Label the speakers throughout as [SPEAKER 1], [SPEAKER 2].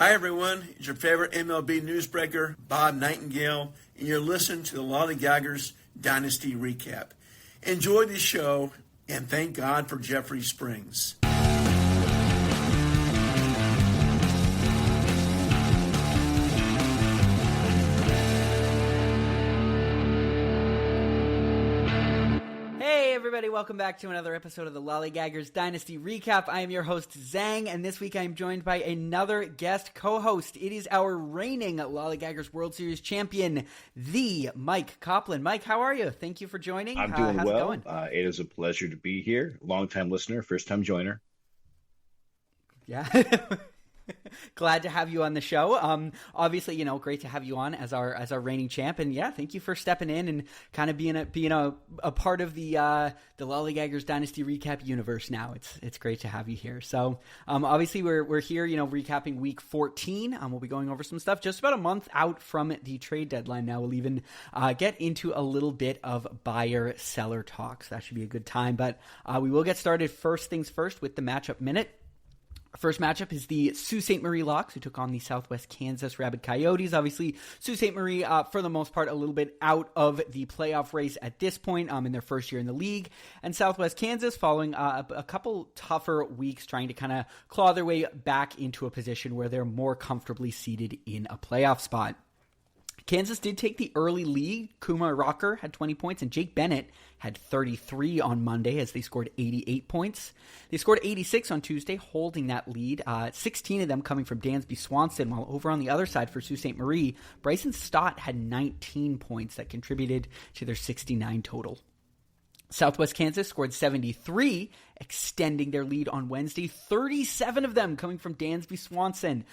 [SPEAKER 1] Hi, everyone. It's your favorite MLB newsbreaker, Bob Nightingale, and you're listening to the Lollygaggers Dynasty Recap. Enjoy the show, and thank God for Jeffrey Springs.
[SPEAKER 2] Everybody, welcome back to another episode of the Lollygaggers Dynasty Recap. I am your host, Zang, and this week I am joined by another guest co-host. It is our reigning Lollygaggers World Series champion, the Mike Coplin. Mike, how are you? Thank you for joining.
[SPEAKER 3] I'm doing
[SPEAKER 2] how's
[SPEAKER 3] well.
[SPEAKER 2] It going?
[SPEAKER 3] It is a pleasure to be here. Long-time listener, first-time joiner.
[SPEAKER 2] Yeah. Glad to have you on the show. Obviously, great to have you on as our reigning champ. And yeah, thank you for stepping in and kind of being a part of the Lollygaggers Dynasty Recap universe now. It's great to have you here. So obviously we're here, recapping week 14. We'll be going over some stuff just about a month out from the trade deadline. Now we'll even get into a little bit of buyer-seller talk. So that should be a good time. But we will get started first things first with the matchup minute. First matchup is the Sault Ste. Marie Locks, who took on the Southwest Kansas Rabid Coyotes. Obviously, Sault Ste. Marie, for the most part, a little bit out of the playoff race at this point in their first year in the league. And Southwest Kansas following a couple tougher weeks trying to kind of claw their way back into a position where they're more comfortably seated in a playoff spot. Kansas did take the early lead. Kumar Rocker had 20 points, and Jake Bennett had 33 on Monday as they scored 88 points. They scored 86 on Tuesday, holding that lead, 16 of them coming from Dansby Swanson, while over on the other side for Sault Ste. Marie, Bryson Stott had 19 points that contributed to their 69 total. Southwest Kansas scored 73, extending their lead on Wednesday, 37 of them coming from Dansby Swanson,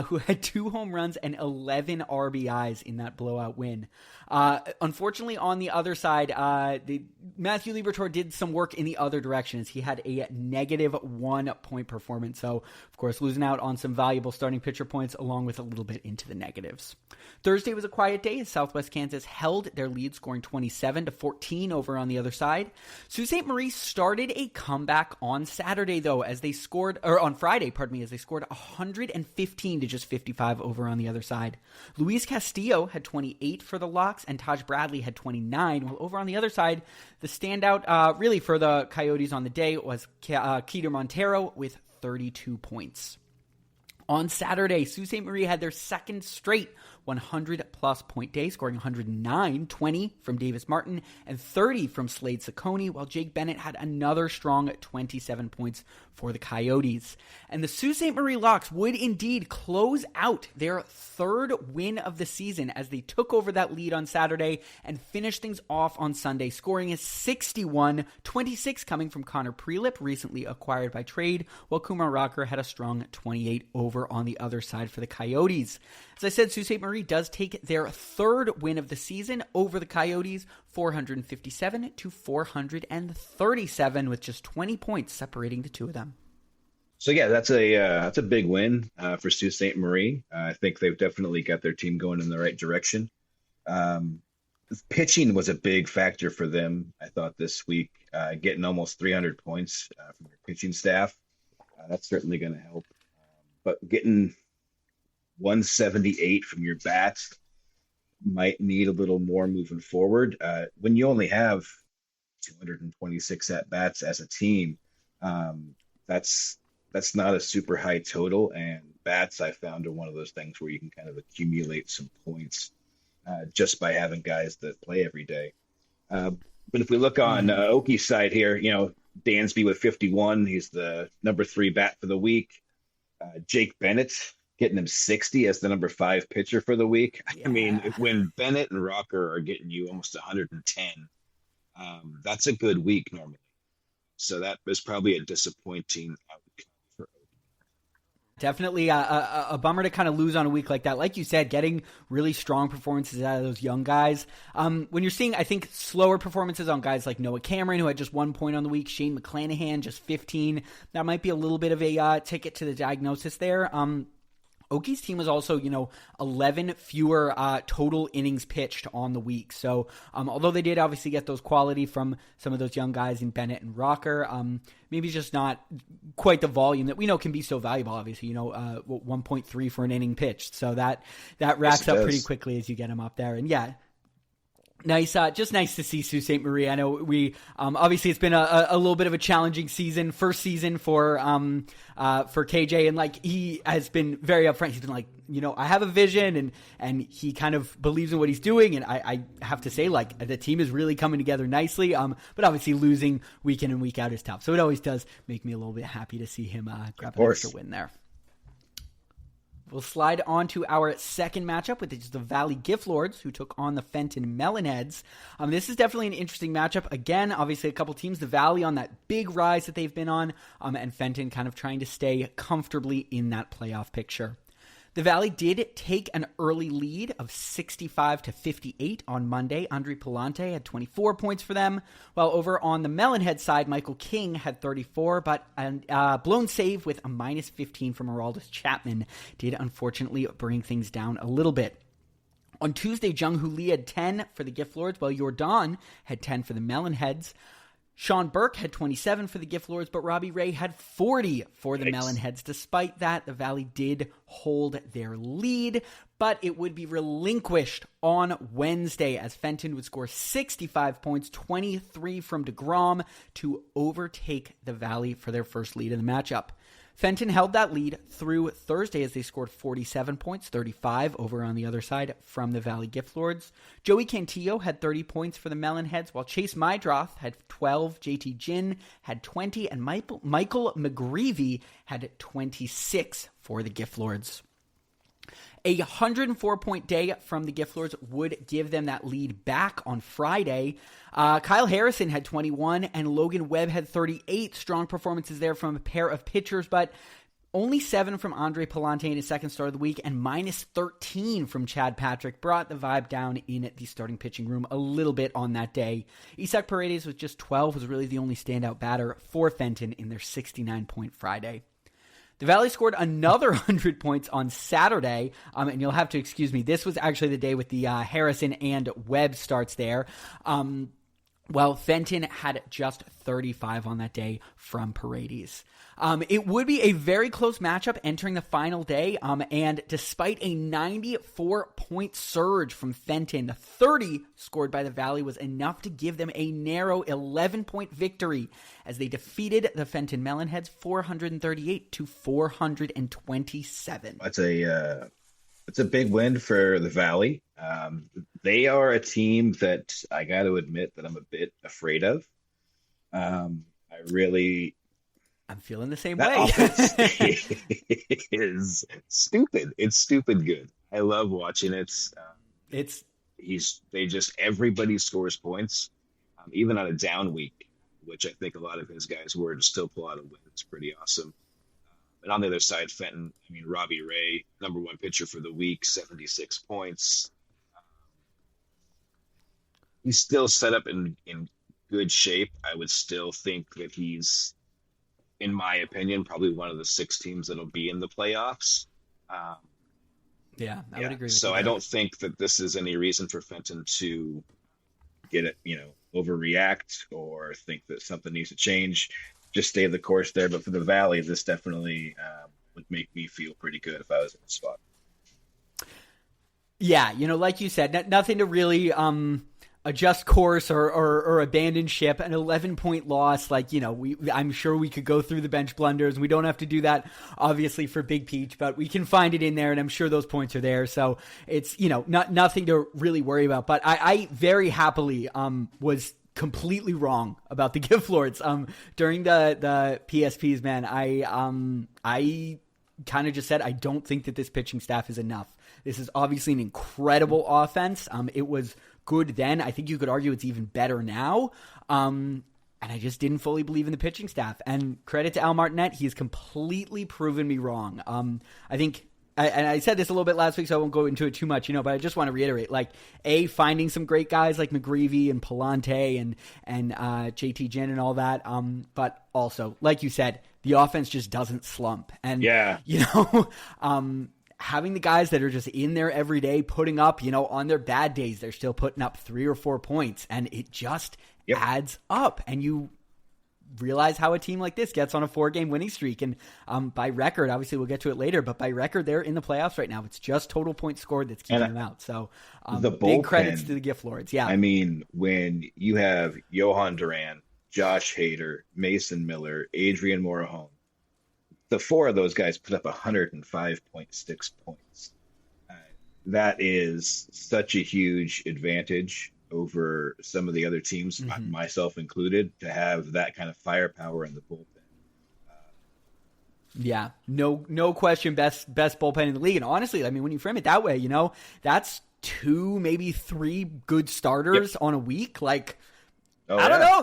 [SPEAKER 2] who had 2 home runs and 11 RBIs in that blowout win. Unfortunately, on the other side, Matthew Liberatore did some work in the other direction as he had a negative 1-point performance. So, of course, losing out on some valuable starting pitcher points along with a little bit into the negatives. Thursday was a quiet day as Southwest Kansas held their lead, scoring 27-14 over on the other side. Sault Ste. Marie started a comeback on Saturday, though, as they scored, or on Friday, as they scored 115 to just 55 over on the other side. Luis Castillo had 28 for the Locks, and Taj Bradley had 29, while over on the other side, the standout really for the Coyotes on the day was Keter Montero with 32 points. On Saturday, Sault Ste. Marie had their second straight 100-plus point day, scoring 109, 20 from Davis Martin, and 30 from Slade Ciccone, while Jake Bennett had another strong 27 points for the Coyotes. And the Sault Ste. Marie Locks would indeed close out their third win of the season as they took over that lead on Saturday and finished things off on Sunday, scoring a 61, 26 coming from Connor Prelip, recently acquired by trade, while Kumar Rocker had a strong 28 over on the other side for the Coyotes. As I said, Sault Ste. Marie does take their third win of the season over the Coyotes, 457 to 437, with just 20 points separating the two of them.
[SPEAKER 3] So yeah, that's a big win for Sault Ste. Marie. I think they've definitely got their team going in the right direction. Pitching was a big factor for them, I thought, this week, getting almost 300 points from your pitching staff. That's certainly going to help. But getting 178 from your bats might need a little more moving forward. When you only have 226 at-bats as a team, that's not a super high total, and bats I found are one of those things where you can kind of accumulate some points just by having guys that play every day. But if we look on Oki's side here, Dansby with 51, he's the number 3 bat for the week. Jake Bennett getting him 60 as the number 5 pitcher for the week. Yeah. I mean, when Bennett and Rocker are getting you almost 110, that's a good week normally. So that was probably a disappointing outcome for Oki.
[SPEAKER 2] Definitely a bummer to kind of lose on a week like that. Like you said, getting really strong performances out of those young guys. When you're seeing, I think, slower performances on guys like Noah Cameron, who had just 1 point on the week, Shane McClanahan, just 15, that might be a little bit of a ticket to the diagnosis there. Oki's team was also, 11 fewer total innings pitched on the week. So although they did obviously get those quality from some of those young guys in Bennett and Rocker, maybe just not quite the volume that we know can be so valuable, obviously, 1.3 for an inning pitched. So that racks up pretty quickly as you get them up there. And yeah, nice, just nice to see Sault Ste. Marie. I know we obviously it's been a little bit of a challenging season, first season for KJ, and like he has been very upfront. He's been like, I have a vision, and he kind of believes in what he's doing. And I have to say, like, the team is really coming together nicely. But obviously losing week in and week out is tough. So it always does make me a little bit happy to see him grab an extra win there. We'll slide on to our second matchup, which is the Valley Gift Lords, who took on the Fenton Melonheads. This is definitely an interesting matchup. Again, obviously a couple teams, the Valley on that big rise that they've been on, and Fenton kind of trying to stay comfortably in that playoff picture. The Valley did take an early lead of 65-58 on Monday. Andre Palante had 24 points for them, while over on the Melonhead side, Michael King had 34, but a blown save with a minus 15 from Araldus Chapman did unfortunately bring things down a little bit. On Tuesday, Jung Hoo Lee had 10 for the Gift Lords, while Jordan had 10 for the Melonheads. Sean Burke had 27 for the Gift Lords, but Robbie Ray had 40 for the Melonheads. Despite that, the Valley did hold their lead, but it would be relinquished on Wednesday as Fenton would score 65 points, 23 from DeGrom, to overtake the Valley for their first lead in the matchup. Fenton held that lead through Thursday as they scored 47 points, 35 over on the other side from the Valley Gift Lords. Joey Cantillo had 30 points for the Melonheads, while Chase Mydroth had 12, JT Ginn had 20, and Michael McGreevy had 26 for the Gift Lords. A 104-point day from the Gift Lords would give them that lead back on Friday. Kyle Harrison had 21 and Logan Webb had 38. Strong performances there from a pair of pitchers, but only 7 from Andre Palante in his second start of the week, and minus 13 from Chad Patrick brought the vibe down in the starting pitching room a little bit on that day. Isaac Paredes with just 12 was really the only standout batter for Fenton in their 69-point Friday. The Valley scored another 100 points on Saturday, and you'll have to excuse me. This was actually the day with the Harrison and Webb starts there. Well, Fenton had just 35 on that day from Paredes. It would be a very close matchup entering the final day, and despite a 94-point surge from Fenton, the 30 scored by the Valley was enough to give them a narrow 11-point victory as they defeated the Fenton Melonheads 438-427.
[SPEAKER 3] It's a big win for the Valley. They are a team that I got to admit that I'm a bit afraid of.
[SPEAKER 2] I'm feeling the same
[SPEAKER 3] that
[SPEAKER 2] way.
[SPEAKER 3] Offense is stupid. It's stupid good. I love watching it. Everybody scores points, even on a down week, which I think a lot of his guys were to still pull out a win. It's pretty awesome. And on the other side, Fenton, Robbie Ray, number one pitcher for the week, 76 points. He's still set up in good shape. I would still think that he's, in my opinion, probably one of the 6 teams that'll be in the playoffs.
[SPEAKER 2] I would agree with
[SPEAKER 3] so
[SPEAKER 2] you.
[SPEAKER 3] I don't think that this is any reason for Fenton to get it, overreact or think that something needs to change. Just stay the course there. But for the Valley, this definitely would make me feel pretty good if I was in the spot.
[SPEAKER 2] Yeah, like you said, nothing to really adjust course or abandon ship. An 11-point loss, I'm sure we could go through the bench blunders. We don't have to do that, obviously, for Big Peach, but we can find it in there, and I'm sure those points are there. So it's, nothing to really worry about. But I very happily was completely wrong about the Gift Lords. During the PSPs, man, I kind of just said I don't think that this pitching staff is enough. This is obviously an incredible offense. It was good then. I think you could argue it's even better now. And I just didn't fully believe in the pitching staff. And credit to Al Martinet, he's completely proven me wrong. I think, and I said this a little bit last week, so I won't go into it too much, but I just want to reiterate, finding some great guys like McGreevy and Palante and JT Ginn and all that. But also, like you said, the offense just doesn't slump. And, having the guys that are just in there every day putting up, on their bad days, they're still putting up 3 or 4 points, and it just adds up. And you realize how a team like this gets on a 4-game winning streak. And by record, obviously we'll get to it later, but by record, they're in the playoffs right now. It's just total points scored that's keeping them out. So
[SPEAKER 3] the
[SPEAKER 2] big credits to the Gift Lords. Yeah.
[SPEAKER 3] I mean, when you have Johan Duran, Josh Hader, Mason Miller, Adrian Morejon, the 4 of those guys put up 105.6 points. That is such a huge advantage over some of the other teams, myself included, to have that kind of firepower in the bullpen.
[SPEAKER 2] Yeah, no question, best bullpen in the league. And honestly, I mean, when you frame it that way, that's 2, maybe 3 good starters on a week. Like, I don't know.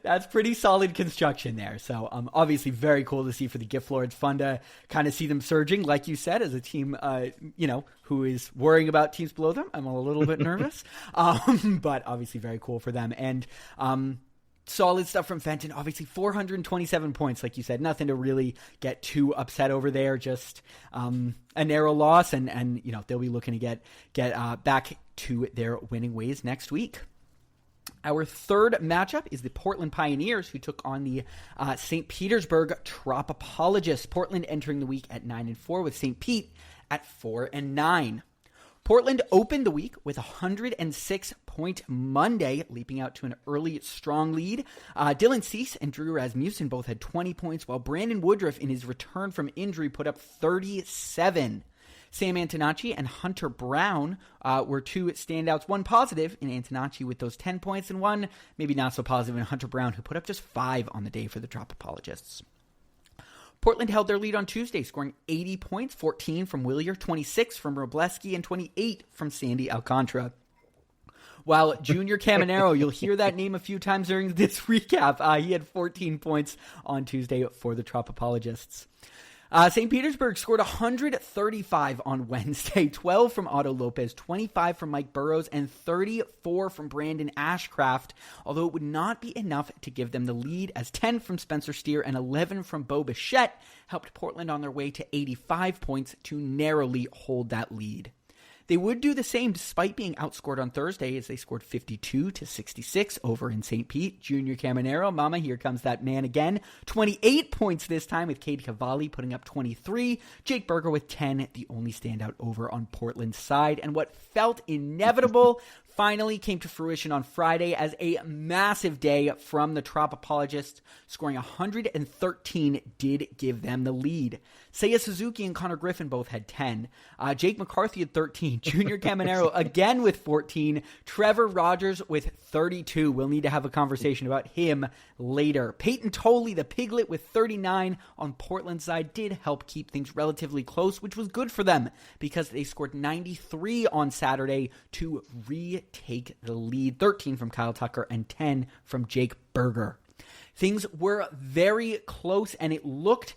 [SPEAKER 2] That's pretty solid construction there. So obviously very cool to see for the Gift Lords. Fun to kind of see them surging, like you said, as a team, who is worrying about teams below them. I'm a little bit nervous, but obviously very cool for them. And solid stuff from Fenton. Obviously 427 points, like you said. Nothing to really get too upset over there. Just a narrow loss, and they'll be looking to get back to their winning ways next week. Our third matchup is the Portland Pioneers, who took on the St. Petersburg Tropopologists. Portland entering the week at 9-4, with St. Pete at 4-9. Portland opened the week with a 106-point Monday, leaping out to an early strong lead. Dylan Cease and Drew Rasmussen both had 20 points, while Brandon Woodruff, in his return from injury, put up 37. Sam Antonacci and Hunter Brown were 2 standouts, one positive in Antonacci with those 10 points, and one maybe not so positive in Hunter Brown, who put up just 5 on the day for the Tropopologists. Portland held their lead on Tuesday, scoring 80 points, 14 from Willier, 26 from Robleski, and 28 from Sandy Alcantara. While Junior Caminero, you'll hear that name a few times during this recap, he had 14 points on Tuesday for the Tropopologists. St. Petersburg scored 135 on Wednesday, 12 from Otto Lopez, 25 from Mike Burrows, and 34 from Brandon Ashcraft, although it would not be enough to give them the lead, as 10 from Spencer Steer and 11 from Bo Bichette helped Portland on their way to 85 points to narrowly hold that lead. They would do the same despite being outscored on Thursday, as they scored 52-66 over in St. Pete. Junior Caminero, mama, here comes that man again. 28 points this time, with Cade Cavalli putting up 23. Jake Berger with 10, the only standout over on Portland's side. And what felt inevitable finally came to fruition on Friday, as a massive day from the Tropopologists. Scoring 113 did give them the lead. Seiya Suzuki and Connor Griffin both had 10. Jake McCarthy had 13. Junior Caminero again with 14. Trevor Rogers with 32. We'll need to have a conversation about him later. Peyton Tolley, the Piglet, with 39 on Portland's side, did help keep things relatively close, which was good for them, because they scored 93 on Saturday to retake the lead. 13 from Kyle Tucker and 10 from Jake Berger. Things were very close, and it looked,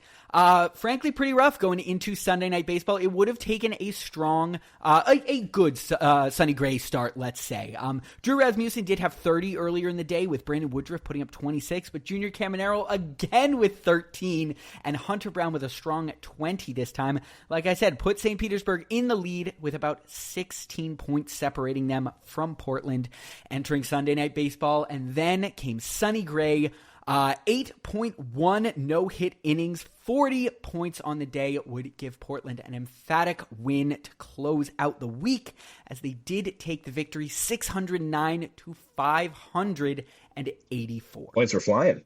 [SPEAKER 2] frankly, pretty rough going into Sunday Night Baseball. It would have taken a strong, a good Sonny Gray start, let's say. Drew Rasmussen did have 30 earlier in the day, with Brandon Woodruff putting up 26, but Junior Caminero again with 13, and Hunter Brown with a strong 20 this time. Like I said, put St. Petersburg in the lead, with about 16 points separating them from Portland entering Sunday Night Baseball. And then came Sonny Gray. 8.1 no-hit innings, 40 points on the day would give Portland an emphatic win to close out the week, as they did take the victory 609 to 584.
[SPEAKER 3] Points were flying.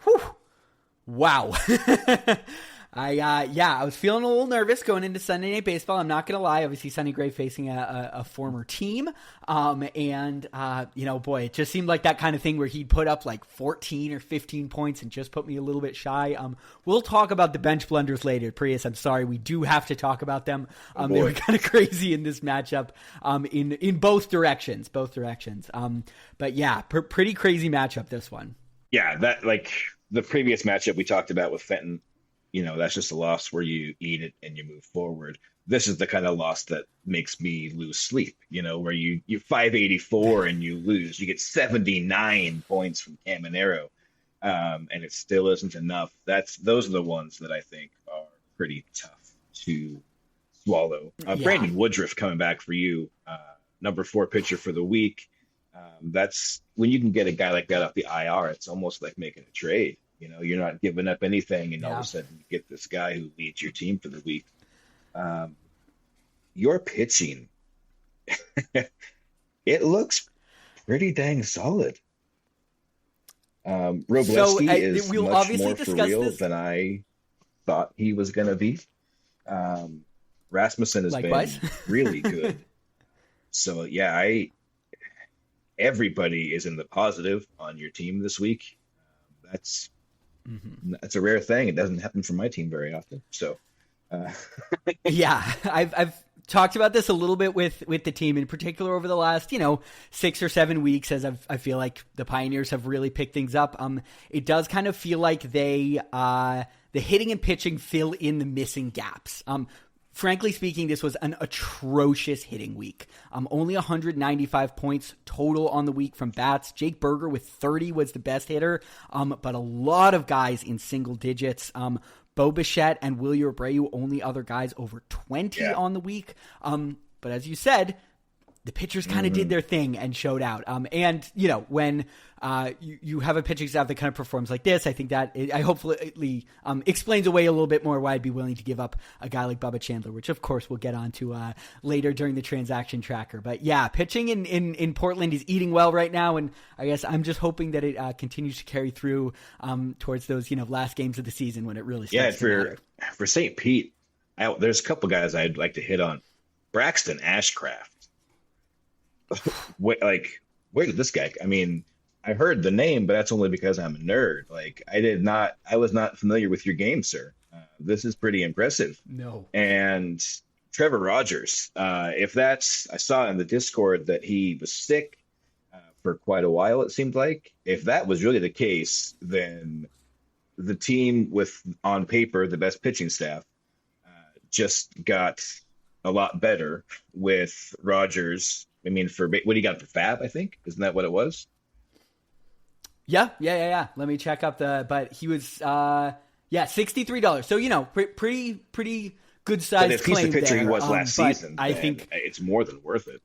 [SPEAKER 2] Whew. Wow. I was feeling a little nervous going into Sunday Night Baseball. I'm not going to lie. Obviously, Sonny Gray facing a former team. Boy, it just seemed like that kind of thing where he'd put up like 14 or 15 points and just put me a little bit shy. We'll talk about the bench blunders later. Prius, I'm sorry. We do have to talk about them. They were kind of crazy in this matchup, in both directions. But yeah, pretty crazy matchup, this one.
[SPEAKER 3] Yeah, that, like the previous matchup we talked about with Fenton, that's just a loss where you eat it and you move forward. This is the kind of loss that makes me lose sleep, where you 584 and you lose. You get 79 points from Caminero, and it still isn't enough. Those are the ones that I think pretty tough to swallow.
[SPEAKER 2] Yeah.
[SPEAKER 3] Brandon Woodruff coming back for you, number 4 pitcher for the week. That's when you can get a guy like that off the IR. It's almost like making a trade. You're not giving up anything, and all of a sudden you get this guy who leads your team for the week. Your pitching, it looks pretty dang solid. Robleski is
[SPEAKER 2] we'll
[SPEAKER 3] much more for
[SPEAKER 2] discuss
[SPEAKER 3] real
[SPEAKER 2] this.
[SPEAKER 3] than I thought he was going to be. Rasmussen has
[SPEAKER 2] Likewise.
[SPEAKER 3] been really good. So yeah, everybody is in the positive on your team this week. That's a rare thing. It doesn't happen for my team very often. So
[SPEAKER 2] yeah, I've talked about this a little bit with the team in particular over the last 6 or 7 weeks, as I feel like the Pioneers have really picked things up. It does kind of feel like they the hitting and pitching fill in the missing gaps. Frankly speaking, this was an atrocious hitting week. Only 195 points total on the week from bats. Jake Berger with 30 was the best hitter, but a lot of guys in single digits. Bo Bichette and William Abreu, only other guys over 20 on the week. But as you said, the pitchers kind of did their thing and showed out. And, when you have a pitching staff that kind of performs like this, I think that I hopefully explains away a little bit more why I'd be willing to give up a guy like Bubba Chandler, which of course we'll get onto later during the transaction tracker. But yeah, pitching in Portland is eating well right now, and I guess I'm just hoping that it continues to carry through towards those last games of the season when it really starts to matter.
[SPEAKER 3] For St. Pete, there's a couple guys I'd like to hit on. Braxton Ashcraft. Where did this guy? I mean, I heard the name, but that's only because I'm a nerd. I was not familiar with your game, sir. This is pretty impressive.
[SPEAKER 2] No.
[SPEAKER 3] And Trevor Rogers, I saw in the Discord that he was sick for quite a while, it seemed like. If that was really the case, then the team with, on paper, the best pitching staff just got a lot better with Rogers. I mean, for what he got for Fab, I think. Isn't that what it was?
[SPEAKER 2] Yeah. Let me check up but he was, $63. So, pretty good size claim.
[SPEAKER 3] But if he's the pitcher
[SPEAKER 2] there.
[SPEAKER 3] he was last season,
[SPEAKER 2] I think
[SPEAKER 3] it's more than worth it.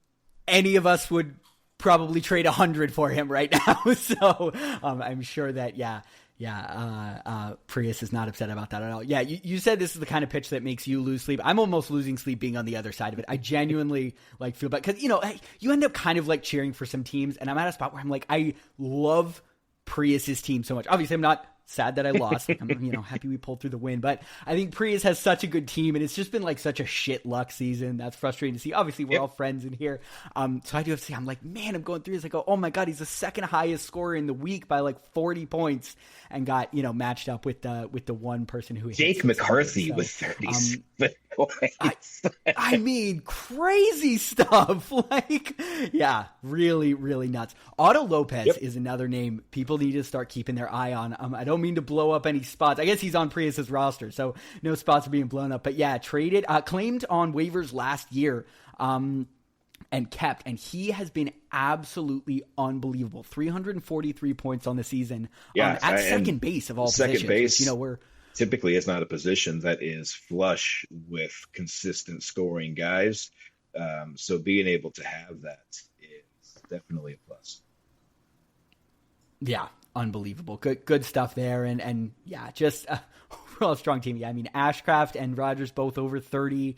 [SPEAKER 2] Any of us would probably trade 100 for him right now. So I'm sure that, Prius is not upset about that at all. Yeah, you said this is the kind of pitch that makes you lose sleep. I'm almost losing sleep being on the other side of it. I genuinely feel bad because you end up kind of cheering for some teams, and I'm at a spot where I'm I love Prius's team so much. Obviously, I'm not sad that I lost. I'm happy we pulled through the win, but I think Prius has such a good team, and it's just been such a shit luck season. That's frustrating to see. Obviously, we're all friends in here, so I do have to say, I'm man, I'm going through this. I go, oh my god, he's the second highest scorer in the week by 40 points, and got matched up with the one person who
[SPEAKER 3] Jake McCarthy with 30 points.
[SPEAKER 2] I mean, crazy stuff. Really, really nuts. Otto Lopez is another name people need to start keeping their eye on. I don't mean to blow up any spots. I guess he's on Prius's roster, so no spots are being blown up. But yeah, traded, claimed on waivers last year, and kept, and he has been absolutely unbelievable. 343 points on the season. At second base of all positions.
[SPEAKER 3] Second base,
[SPEAKER 2] which, we're
[SPEAKER 3] typically is not a position that is flush with consistent scoring guys. So being able to have that is definitely a plus.
[SPEAKER 2] Yeah, unbelievable. Good stuff there. And just overall strong team. Yeah, I mean, Ashcraft and Rogers both over 30.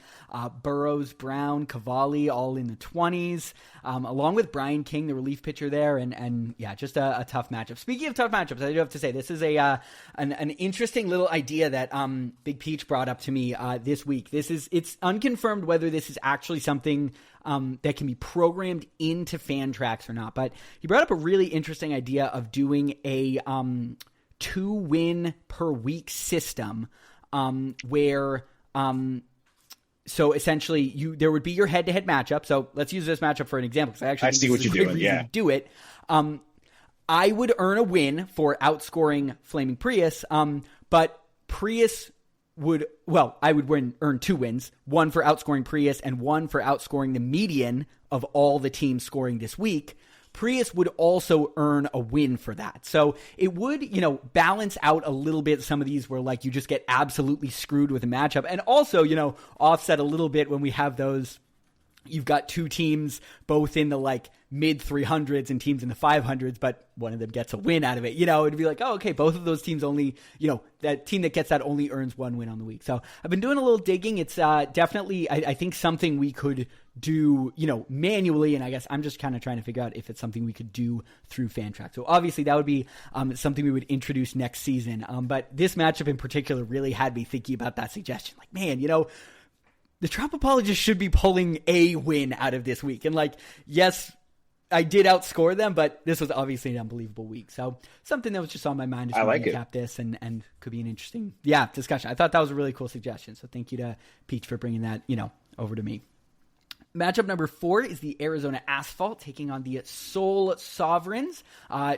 [SPEAKER 2] Burrows, Brown, Cavalli all in the 20s, along with Brian King, the relief pitcher there. And just a tough matchup. Speaking of tough matchups, I do have to say this is an interesting little idea that Big Peach brought up to me this week. It's unconfirmed whether this is actually something that can be programmed into Fantrax or not. But he brought up a really interesting idea of doing a 2-win per week system, where so essentially there would be your head-to-head matchup. So let's use this matchup for an example, because I actually think
[SPEAKER 3] see what
[SPEAKER 2] this is
[SPEAKER 3] you're
[SPEAKER 2] a great
[SPEAKER 3] doing.
[SPEAKER 2] reason to do it. I would earn a win for outscoring Flaming Prius, but Prius I would earn 2 wins, one for outscoring Prius and one for outscoring the median of all the teams scoring this week. Prius would also earn a win for that. So it would, balance out a little bit some of these where like you just get absolutely screwed with a matchup, and also, offset a little bit when we have those. You've got two teams both in the like mid 300s and teams in the 500s, but one of them gets a win out of it. It'd be like, oh, okay, both of those teams only, that team that gets that only earns one win on the week. So I've been doing a little digging. It's definitely, I think, something we could do, manually. And I guess I'm just kind of trying to figure out if it's something we could do through Fantrack. So obviously that would be something we would introduce next season. But this matchup in particular really had me thinking about that suggestion. Like, man, the Tropopologists should be pulling a win out of this week. And like, yes, I did outscore them, but this was obviously an unbelievable week. So something that was just on my mind as we recap this and could be an interesting, discussion. I thought that was a really cool suggestion. So thank you to Peach for bringing that, over to me. Matchup number 4 is the Arizona Asphalt taking on the Seoul Sovereigns.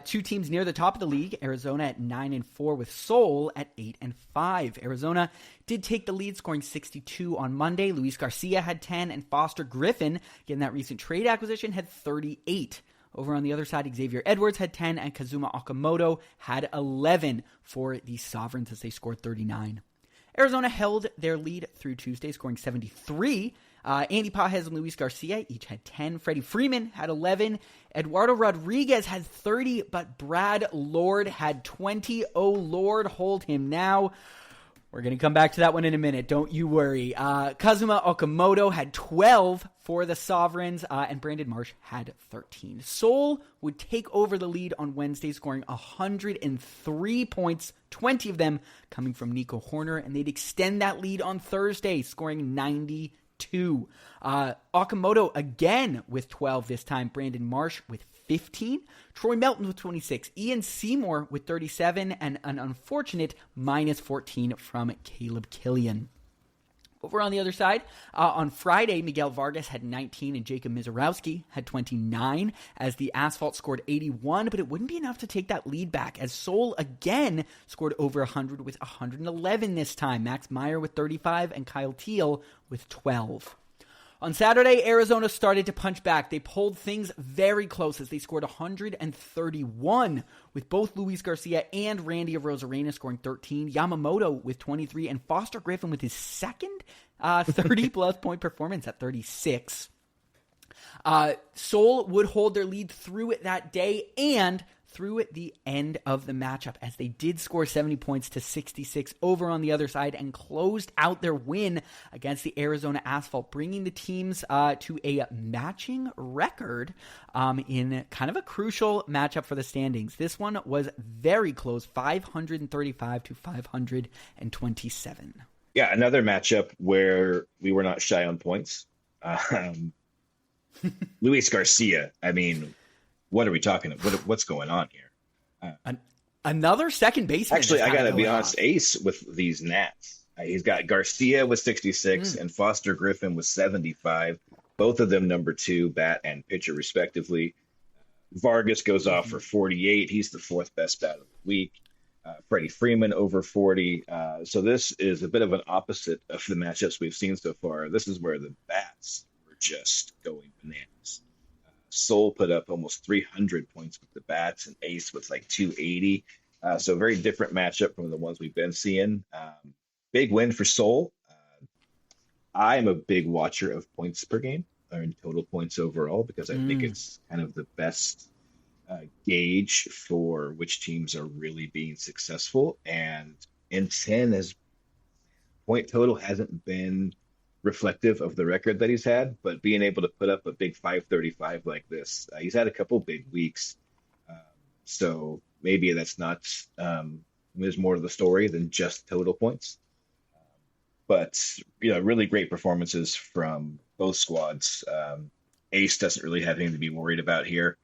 [SPEAKER 2] Two teams near the top of the league. Arizona at 9-4 with Seoul at 8-5. Arizona did take the lead, scoring 62 on Monday. Luis Garcia had 10, and Foster Griffin, getting that recent trade acquisition, had 38. Over on the other side, Xavier Edwards had 10, and Kazuma Okamoto had 11 for the Sovereigns as they scored 39. Arizona held their lead through Tuesday, scoring 73. Andy Pajes and Luis Garcia each had 10. Freddie Freeman had 11. Eduardo Rodriguez had 30, but Brad Lord had 20. Oh, Lord, hold him now. We're going to come back to that one in a minute. Don't you worry. Kazuma Okamoto had 12 for the Sovereigns, and Brandon Marsh had 13. Seoul would take over the lead on Wednesday, scoring 103 points, 20 of them coming from Nico Horner, and they'd extend that lead on Thursday, scoring 92. Okamoto again with 12 this time. Brandon Marsh with 15. Troy Melton with 26. Ian Seymour with 37. And an unfortunate minus 14 from Caleb Killian. Over on the other side, on Friday, Miguel Vargas had 19 and Jacob Mizorowski had 29 as the Asphalt scored 81, but it wouldn't be enough to take that lead back as Seoul again scored over 100 with 111 this time. Max Meyer with 35 and Kyle Teal with 12. On Saturday, Arizona started to punch back. They pulled things very close as they scored 131 with both Luis Garcia and Randy of Rosarena scoring 13, Yamamoto with 23, and Foster Griffin with his second 30-plus point performance at 36. Seoul would hold their lead through it that day and through the end of the matchup as they did score 70 points to 66 over on the other side and closed out their win against the Arizona Asphalt, bringing the teams to a matching record in kind of a crucial matchup for the standings. This one was very close, 535 to 527.
[SPEAKER 3] Yeah, another matchup where we were not shy on points. Luis Garcia, I mean, what are we talking about? What's going on here?
[SPEAKER 2] Another second baseman.
[SPEAKER 3] Actually, I got to be honest, Ace with these Nats. He's got Garcia with 66 and Foster Griffin with 75. Both of them number 2 bat and pitcher respectively. Vargas goes off for 48. He's the 4th best bat of the week. Freddie Freeman over 40. So this is a bit of an opposite of the matchups we've seen so far. This is where the bats were just going bananas. Seoul put up almost 300 points with the bats and Ace with like 280. So a very different matchup from the ones we've been seeing. Big win for Seoul. I'm a big watcher of points per game or in total points overall because I think it's kind of the best gauge for which teams are really being successful. And in 10, his point total hasn't been reflective of the record that he's had, but being able to put up a big 535 like this, he's had a couple big weeks. So maybe that's not, there's more to the story than just total points. But, really great performances from both squads. Ace doesn't really have anything to be worried about here.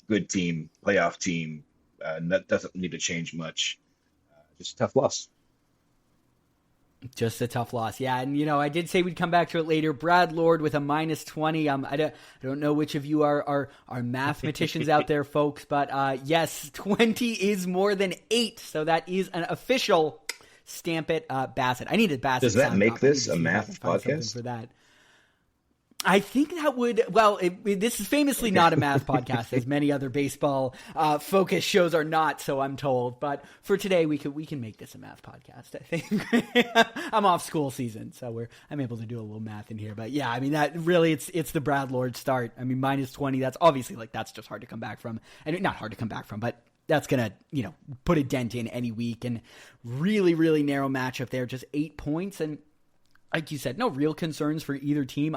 [SPEAKER 3] Good team, playoff team, that doesn't need to change much. Just a tough loss.
[SPEAKER 2] Just a tough loss. Yeah, and I did say we'd come back to it later. Brad Lord with a minus 20. I don't know which of you are mathematicians out there, folks, but yes, 20 is more than 8, so that is an official stamp it Bassett. I needed Bassett.
[SPEAKER 3] Does that make this a math podcast?
[SPEAKER 2] For that. I think that would, this is famously not a math podcast, as many other baseball focused shows are not, so I'm told. But for today, we can make this a math podcast, I think. I'm off school season, so I'm able to do a little math in here. But yeah, I mean, that really, it's the Brad Lord start. I mean, -20, that's obviously, that's just hard to come back from. And not hard to come back from, but that's going to, put a dent in any week. And really, really narrow matchup there, just 8 points. And like you said, no real concerns for either team.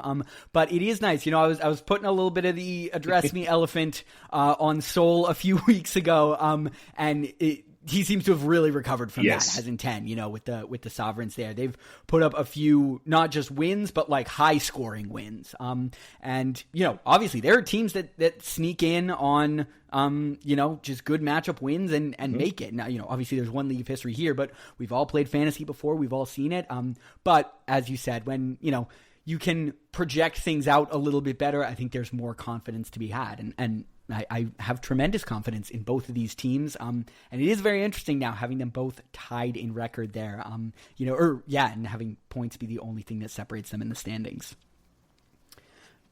[SPEAKER 2] But it is nice. I was putting a little bit of the address me elephant on Soul a few weeks ago. And he seems to have really recovered from that, hasn't 10, with the Sovereigns there. They've put up a few, not just wins, but high scoring wins. And, obviously there are teams that sneak in on, just good matchup wins and make it. Now, obviously there's one league of history here, but we've all played fantasy before. We've all seen it. But as you said, when, you can project things out a little bit better, I think there's more confidence to be had. And I have tremendous confidence in both of these teams. And it is very interesting now having them both tied in record there. And having points be the only thing that separates them in the standings.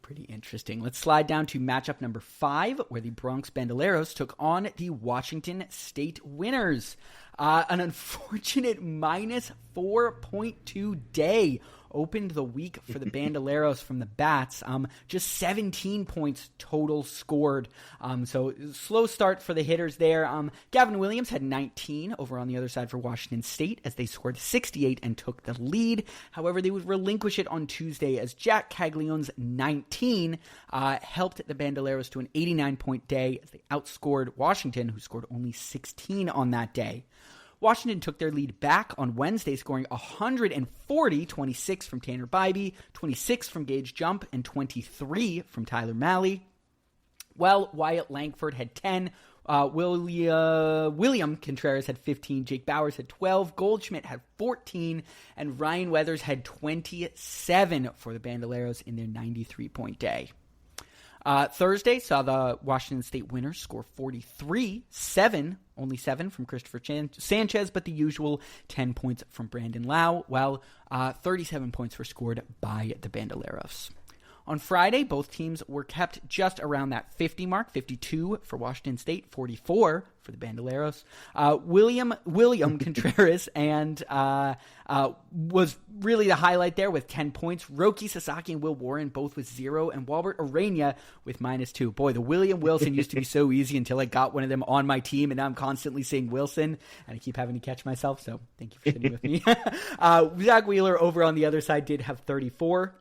[SPEAKER 2] Pretty interesting. Let's slide down to matchup number 5, where the Bronx Bandoleros took on the Washington State Winners. An unfortunate -4.2 day opened the week for the Bandoleros from the Bats. Just 17 points total scored. So slow start for the hitters there. Gavin Williams had 19 over on the other side for Washington State as they scored 68 and took the lead. However, they would relinquish it on Tuesday as Jack Caglione's 19 helped the Bandoleros to an 89-point day as they outscored Washington, who scored only 16 on that day. Washington took their lead back on Wednesday, scoring 140, 26 from Tanner Bybee, 26 from Gage Jump, and 23 from Tyler Malley. Well, Wyatt Langford had 10, William Contreras had 15, Jake Bowers had 12, Goldschmidt had 14, and Ryan Weathers had 27 for the Bandoleros in their 93-point day. Thursday saw the Washington State Winners score 43, only 7 from Christopher Sanchez, but the usual 10 points from Brandon Lau, while 37 points were scored by the Bandoleros. On Friday, both teams were kept just around that 50 mark, 52 for Washington State, 44 for the Bandoleros. William Contreras and was really the highlight there with 10 points. Roki Sasaki and Will Warren both with 0, and Walbert Arena with -2. Boy, the William Wilson used to be so easy until I got one of them on my team, and now I'm constantly saying Wilson, and I keep having to catch myself, so thank you for sitting with me. Zach Wheeler over on the other side did have 34.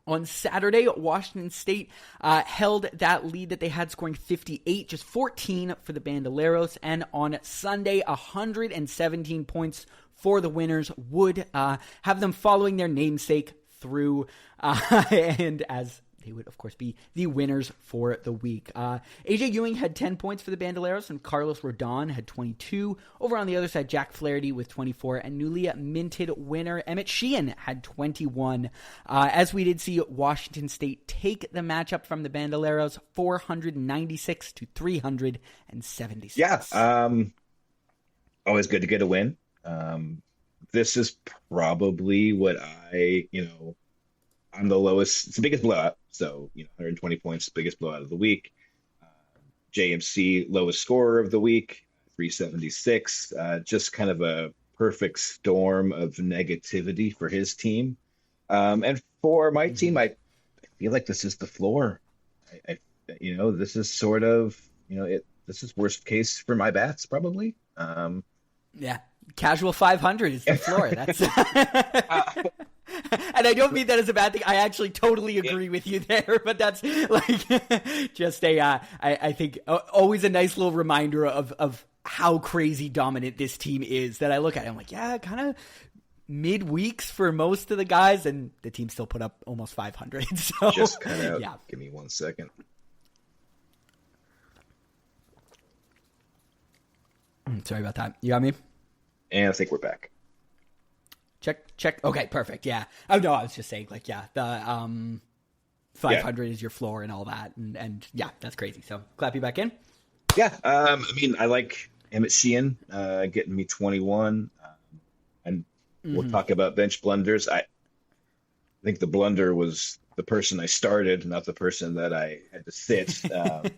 [SPEAKER 2] On Saturday, Washington State held that lead that they had, scoring 58, just 14 for the Bandoleros. And on Sunday, 117 points for the Winners would have them following their namesake through, and as they would, of course, be the winners for the week. AJ Ewing had 10 points for the Bandoleros, and Carlos Rodon had 22. Over on the other side, Jack Flaherty with 24, and newly minted winner Emmett Sheehan had 21. As we did see Washington State take the matchup from the Bandoleros, 496 to 376.
[SPEAKER 3] Yeah, always good to get a win. This is probably what I'm the lowest. It's the biggest blowout. So, 120 points, biggest blowout of the week. JMC, lowest scorer of the week, 376. Just kind of a perfect storm of negativity for his team. And for my team, I feel like this is the floor. This is sort of, this is worst case for my bats, probably.
[SPEAKER 2] Yeah. Casual 500 is the floor. That's and I don't mean that as a bad thing. I actually totally agree with you there, but that's just I think always a nice little reminder of how crazy dominant this team is, that I look at it, I'm like, yeah, kind of mid-weeks for most of the guys, and the team still put up almost 500. So
[SPEAKER 3] just kind of, yeah. Give me 1 second.
[SPEAKER 2] Sorry about that. You got me?
[SPEAKER 3] And I think we're back.
[SPEAKER 2] Check. Okay, perfect. Yeah. Oh no, I was just saying, the 500 is your floor and all that, and yeah, that's crazy. So clap you back in.
[SPEAKER 3] Yeah. I like Emmett Sheehan getting me 21, and we'll talk about bench blunders. I think the blunder was the person I started, not the person that I had to sit.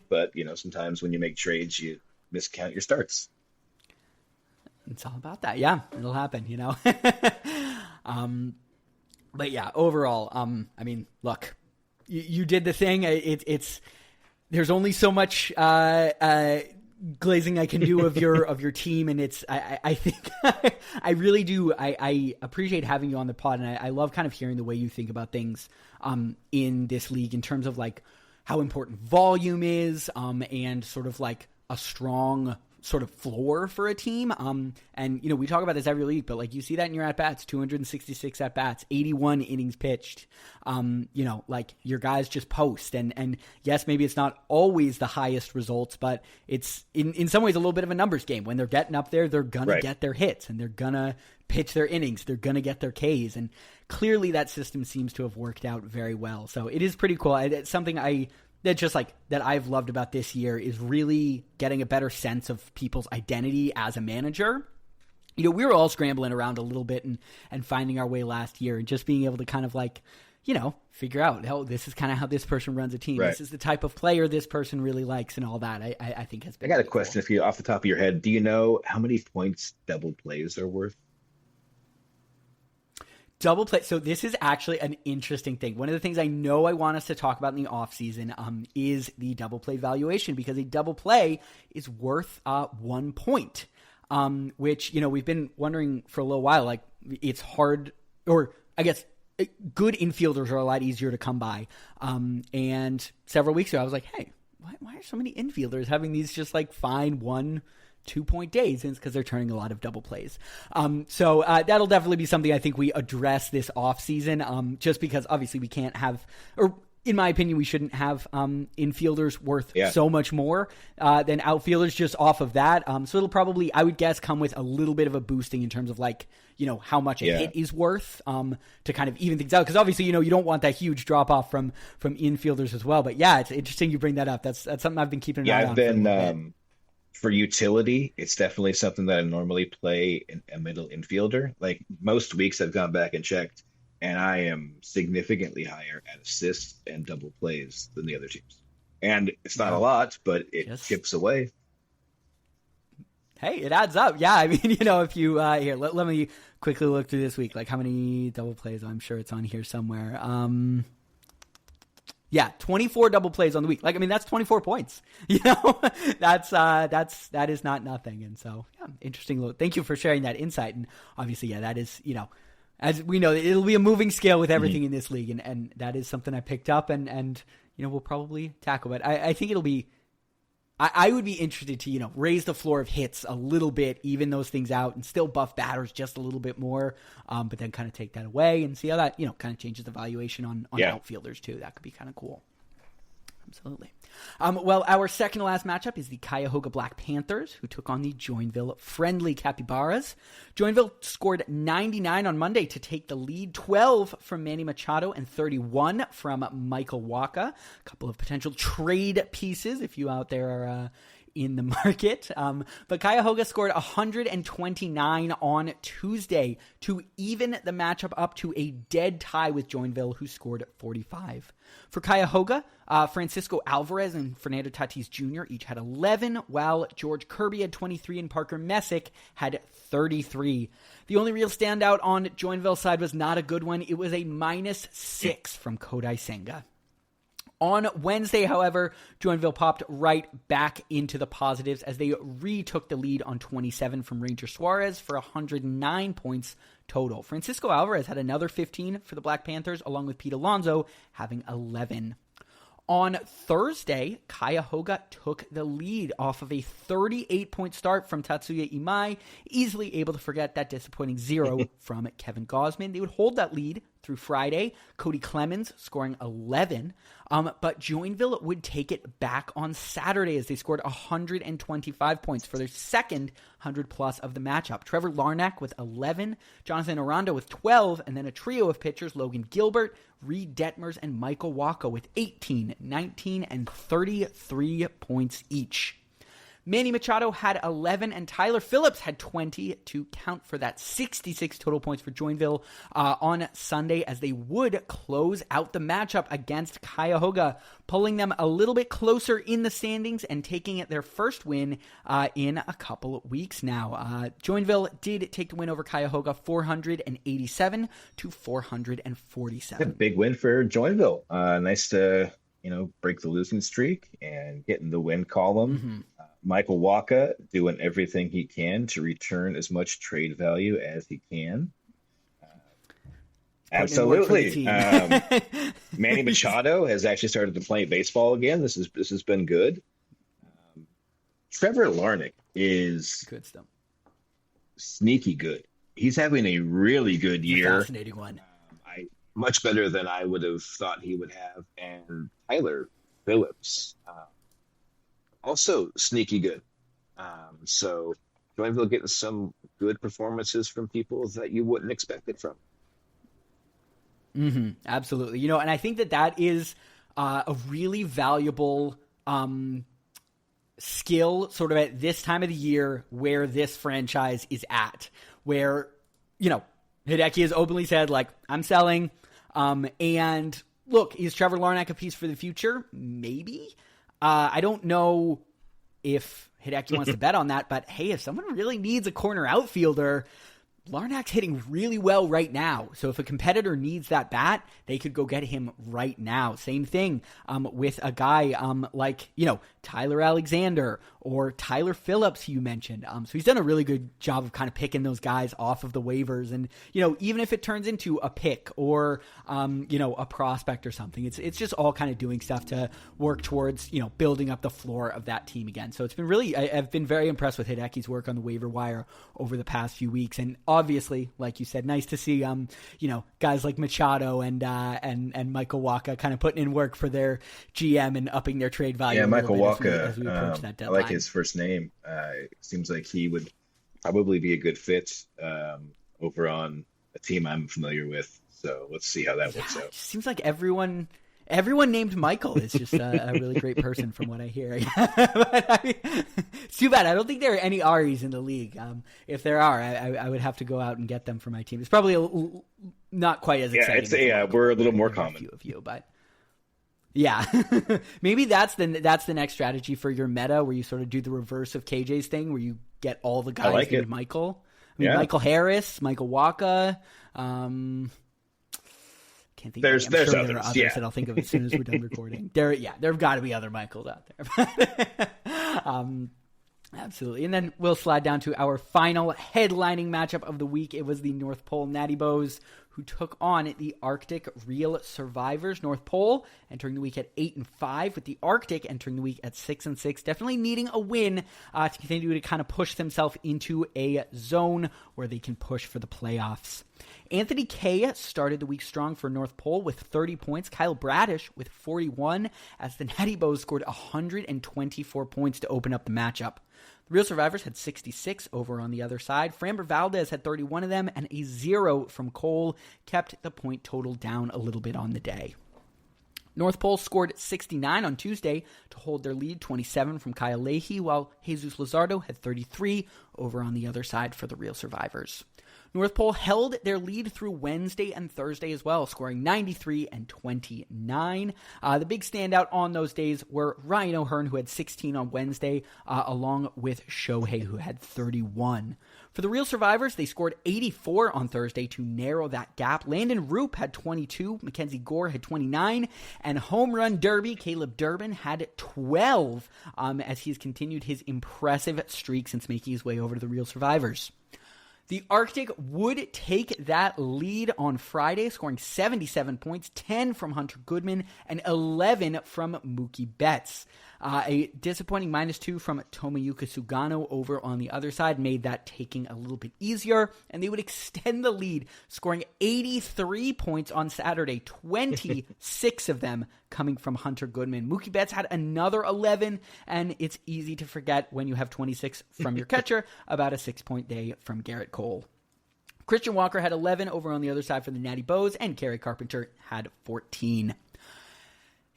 [SPEAKER 3] But sometimes when you make trades, you miscount your starts.
[SPEAKER 2] It's all about that. Yeah, it'll happen, But yeah, overall, I mean, look, you did the thing. It's there's only so much glazing I can do of your team, and I think I really do. I appreciate having you on the pod, and I love kind of hearing the way you think about things in this league in terms of like how important volume is, and sort of like a strong sort of floor for a team. And we talk about this every week, but like you see that in your at-bats, 266 at-bats, 81 innings pitched. Like your guys just post, and yes, maybe it's not always the highest results, but it's in some ways a little bit of a numbers game. When they're getting up there, they're gonna get their hits, and they're gonna pitch their innings, they're gonna get their Ks, and clearly that system seems to have worked out very well. So it is pretty cool. It's something that I've loved about this year is really getting a better sense of people's identity as a manager. We were all scrambling around a little bit and finding our way last year, and just being able to kind of like, figure out, this is kind of how this person runs a team. Right. This is the type of player this person really likes, and all that. I think has been.
[SPEAKER 3] I got a question for you off the top of your head. Do you know how many points double plays are worth?
[SPEAKER 2] Double play. So this is actually an interesting thing. One of the things I know I want us to talk about in the offseason is the double play valuation, because a double play is worth 1 point, which, we've been wondering for a little while. Like, it's hard, or I guess good infielders are a lot easier to come by. And several weeks ago, I was like, hey, why are so many infielders having these just like fine 1-2 point days? And it's because they're turning a lot of double plays. So that'll definitely be something I think we address this offseason, just because obviously we can't have, or in my opinion, we shouldn't have infielders worth so much more than outfielders just off of that. So it'll probably, I would guess, come with a little bit of a boosting in terms of like, how much a hit is worth to kind of even things out. Because obviously, you don't want that huge drop off from infielders as well. But yeah, it's interesting you bring that up. That's something I've been keeping an eye on.
[SPEAKER 3] I've been for utility, it's definitely something that I normally play in a middle infielder. Like most weeks I've gone back and checked, and I am significantly higher at assists and double plays than the other teams. And it's not a lot, but it chips away.
[SPEAKER 2] Hey, it adds up. Yeah, I mean, if you here, let me quickly look through this week. Like, how many double plays? I'm sure it's on here somewhere. 24 double plays on the week. Like, I mean, that's 24 points. That is not nothing. And so, interesting. Thank you for sharing that insight. And obviously, that is, as we know, it'll be a moving scale with everything in this league, and that is something I picked up, and we'll probably tackle it. I think it'll be. I would be interested to, raise the floor of hits a little bit, even those things out, and still buff batters just a little bit more, but then kind of take that away and see how that, kind of changes the valuation on outfielders too. That could be kind of cool. Absolutely. Well, our second to last matchup is the Cuyahoga Black Panthers, who took on the Joinville Friendly Capybaras. Joinville scored 99 on Monday to take the lead, 12 from Manny Machado and 31 from Michael Waka. A couple of potential trade pieces if you out there are in the market. But Cuyahoga scored 129 on Tuesday to even the matchup up to a dead tie with Joinville, who scored 45. For Cuyahoga, Francisco Alvarez and Fernando Tatis Jr. each had 11, while George Kirby had 23 and Parker Messick had 33. The only real standout on Joinville's side was not a good one. It was a -6 from Kodai Senga. On Wednesday, however, Joinville popped right back into the positives as they retook the lead on 27 from Ranger Suarez for 109 points total. Francisco Alvarez had another 15 for the Black Panthers, along with Pete Alonso having 11. On Thursday, Cuyahoga took the lead off of a 38-point start from Tatsuya Imai, easily able to forget that disappointing 0 from Kevin Gausman. They would hold that lead through Friday, Cody Clemens scoring 11, but Joinville would take it back on Saturday as they scored 125 points for their second 100-plus of the matchup. Trevor Larnack with 11, Jonathan Aranda with 12, and then a trio of pitchers, Logan Gilbert, Reed Detmers, and Michael Waka with 18, 19, and 33 points each. Manny Machado had 11, and Tyler Phillips had 20 to count for that 66 total points for Joinville on Sunday, as they would close out the matchup against Cuyahoga, pulling them a little bit closer in the standings and taking it their first win in a couple of weeks now. Joinville did take the win over Cuyahoga 487 to 447.
[SPEAKER 3] A big win for Joinville. Nice to break the losing streak and get in the win column. Michael Waka doing everything he can to return as much trade value as he can. Absolutely. Manny Machado has actually started to play baseball again. This has been good. Trevor Larnach is
[SPEAKER 2] good stuff.
[SPEAKER 3] Sneaky good. He's having a really good year.
[SPEAKER 2] Fascinating one.
[SPEAKER 3] Much better than I would have thought he would have. And Tyler Phillips, also sneaky good. So Joinville getting some good performances from people that you wouldn't expect it from.
[SPEAKER 2] Absolutely. And I think that is a really valuable skill sort of at this time of the year where this franchise is at, where, Hideki has openly said, like, I'm selling. And look, is Trevor Larnach a piece for the future? Maybe. I don't know if Hideki wants to bet on that, but hey, if someone really needs a corner outfielder, Larnach's hitting really well right now. So if a competitor needs that bat, they could go get him right now. Same thing with a guy like, Tyler Alexander or Tyler Phillips, you mentioned. So he's done a really good job of kind of picking those guys off of the waivers. And, even if it turns into a pick or, a prospect or something, it's just all kind of doing stuff to work towards, building up the floor of that team again. So it's been really, I've been very impressed with Hideki's work on the waiver wire over the past few weeks. And obviously, like you said, nice to see, guys like Machado and Michael Waka kind of putting in work for their GM and upping their trade value.
[SPEAKER 3] Yeah, Michael Waka.
[SPEAKER 2] As we approach that deadline.
[SPEAKER 3] I like his first name. It seems like he would probably be a good fit over on a team I'm familiar with. So let's see how that works out.
[SPEAKER 2] It seems like everyone named Michael is just a really great person from what I hear. But it's too bad. I don't think there are any Aries in the league. If there are, I would have to go out and get them for my team. It's probably not quite as exciting.
[SPEAKER 3] Yeah, we're a little more common.
[SPEAKER 2] A few of you, but yeah, maybe that's the next strategy for your meta, where you sort of do the reverse of KJ's thing, where you get all the guys named Michael. Michael Harris, Michael Waka. Can't think.
[SPEAKER 3] There's
[SPEAKER 2] I'm sure
[SPEAKER 3] others.
[SPEAKER 2] There are others that I'll think of as soon as we're done recording. There've got to be other Michaels out there. Absolutely. And then we'll slide down to our final headlining matchup of the week. It was the North Pole Natty Bows who took on the Arctic Real Survivors. North Pole entering the week at 8-5, with the Arctic entering the week at 6-6. Definitely needing a win to continue to kind of push themselves into a zone where they can push for the playoffs. Anthony Kay started the week strong for North Pole with 30 points. Kyle Bradish with 41, as the Natty Bows scored 124 points to open up the matchup. The Real Survivors had 66 over on the other side. Framber Valdez had 31 of them, and a 0 from Cole kept the point total down a little bit on the day. North Pole scored 69 on Tuesday to hold their lead, 27 from Kyle Leahy, while Jesus Luzardo had 33 over on the other side for the Real Survivors. North Pole held their lead through Wednesday and Thursday as well, scoring 93 and 29. The big standout on those days were Ryan O'Hearn, who had 16 on Wednesday, along with Shohei, who had 31. For the Real Survivors, they scored 84 on Thursday to narrow that gap. Landon Roop had 22, Mackenzie Gore had 29, and Home Run Derby, Caleb Durbin had 12, as he's continued his impressive streak since making his way over to the Real Survivors. The Arctic would take that lead on Friday, scoring 77 points, 10 from Hunter Goodman, and 11 from Mookie Betts. A disappointing -2 from Tomoyuki Sugano over on the other side made that taking a little bit easier, and they would extend the lead, scoring 83 points on Saturday, 26 of them coming from Hunter Goodman. Mookie Betts had another 11, and it's easy to forget when you have 26 from your catcher about a 6-point day from Garrett Cole. Christian Walker had 11 over on the other side for the Natty Bows, and Kerry Carpenter had 14.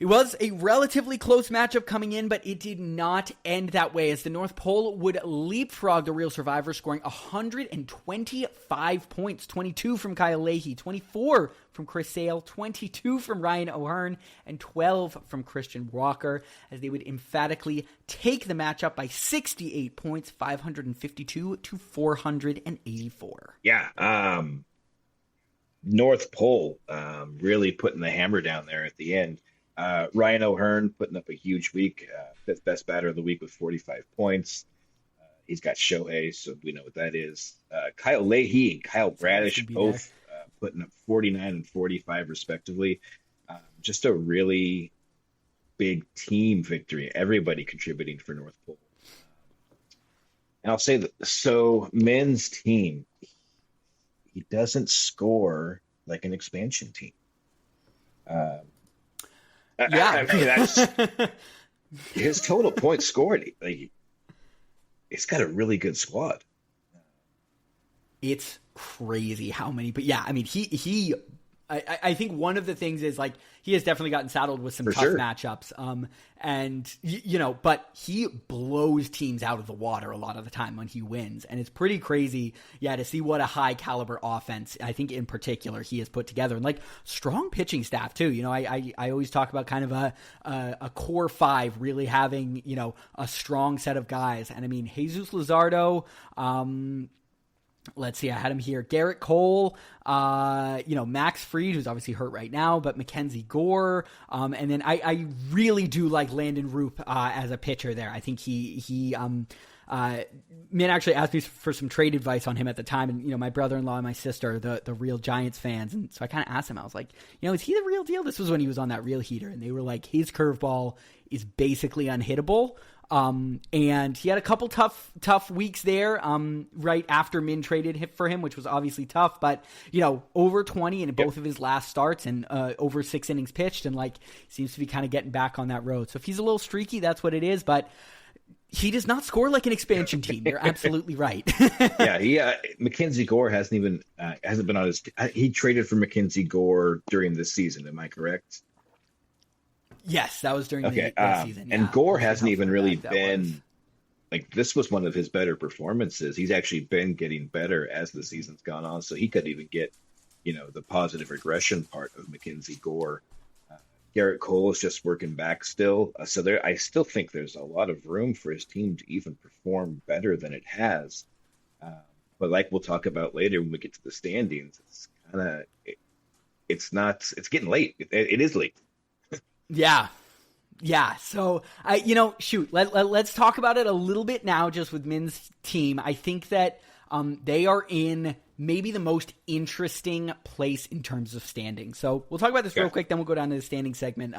[SPEAKER 2] It was a relatively close matchup coming in, but it did not end that way as the North Pole would leapfrog the real survivor, scoring 125 points, 22 from Kyle Leahy, 24 from Chris Sale, 22 from Ryan O'Hearn, and 12 from Christian Walker, as they would emphatically take the matchup by 68 points, 552 to 484.
[SPEAKER 3] Yeah, North Pole really putting the hammer down there at the end. Ryan O'Hearn putting up a huge week, fifth best batter of the week with 45 points. He's got Shohei, so we know what that is. Kyle Leahy and Kyle Bradish both putting up 49 and 45 respectively. Just a really big team victory. Everybody contributing for North Pole. And I'll say that, so men's team, he doesn't score like an expansion team.
[SPEAKER 2] Yeah,
[SPEAKER 3] I mean, that's his total points scored. Like, it's got a really good squad.
[SPEAKER 2] It's crazy how many, but yeah, I mean, I think one of the things is like he has definitely gotten saddled with some tough matchups. And you know, but he blows teams out of the water a lot of the time when he wins. And it's pretty crazy. Yeah. To see what a high caliber offense, I think in particular he has put together, and like strong pitching staff too. You know, I always talk about kind of a core five really having, you know, a strong set of guys. And I mean, Jesus Luzardo, let's see, I had him here. Garrett Cole, you know, Max Fried, who's obviously hurt right now, but Mackenzie Gore. And then I really do like Landon Roop as a pitcher there. I think he man actually asked me for some trade advice on him at the time. And, you know, my brother-in-law and my sister, the real Giants fans. And so I kind of asked him, I was like, you know, is he the real deal? This was when he was on that real heater. And they were like, his curveball is basically unhittable. And he had a couple tough weeks there, right after Min traded for him, which was obviously tough, but you know, over 20 in both of his last starts and, over 6 innings pitched, and like, seems to be kind of getting back on that road. So if he's a little streaky, that's what it is, but he does not score like an expansion team. You're absolutely right.
[SPEAKER 3] Yeah. Mackenzie Gore hasn't been on his, he traded for Mackenzie Gore during this season. Am I correct?
[SPEAKER 2] Yes, that was during the season. Yeah.
[SPEAKER 3] And Gore hasn't even really been like, this was one of his better performances. He's actually been getting better as the season's gone on. So he could even get, you know, the positive regression part of Mackenzie Gore. Garrett Cole is just working back still. So I still think there's a lot of room for his team to even perform better than it has. But like we'll talk about later when we get to the standings, it's kind of, it's getting late. It is late.
[SPEAKER 2] Yeah. So let's talk about it a little bit now, just with Min's team. I think that they are in maybe the most interesting place in terms of standing. So we'll talk about this real quick, then we'll go down to the standing segment.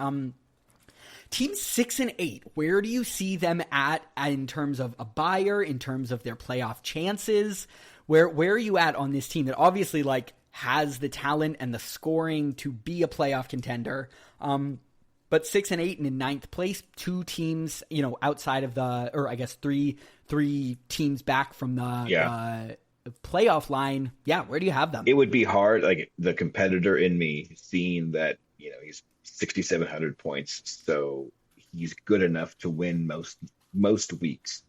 [SPEAKER 2] Team 6 and 8, where do you see them at in terms of a buyer, in terms of their playoff chances? Where are you at on this team that obviously like has the talent and the scoring to be a playoff contender? But 6 and 8 and in 9th place, 2 teams, you know, outside of or I guess three teams back from the playoff line. Yeah, where do you have them?
[SPEAKER 3] It would be hard, like the competitor in me, seeing that, you know, he's 6,700 points, so he's good enough to win most weeks.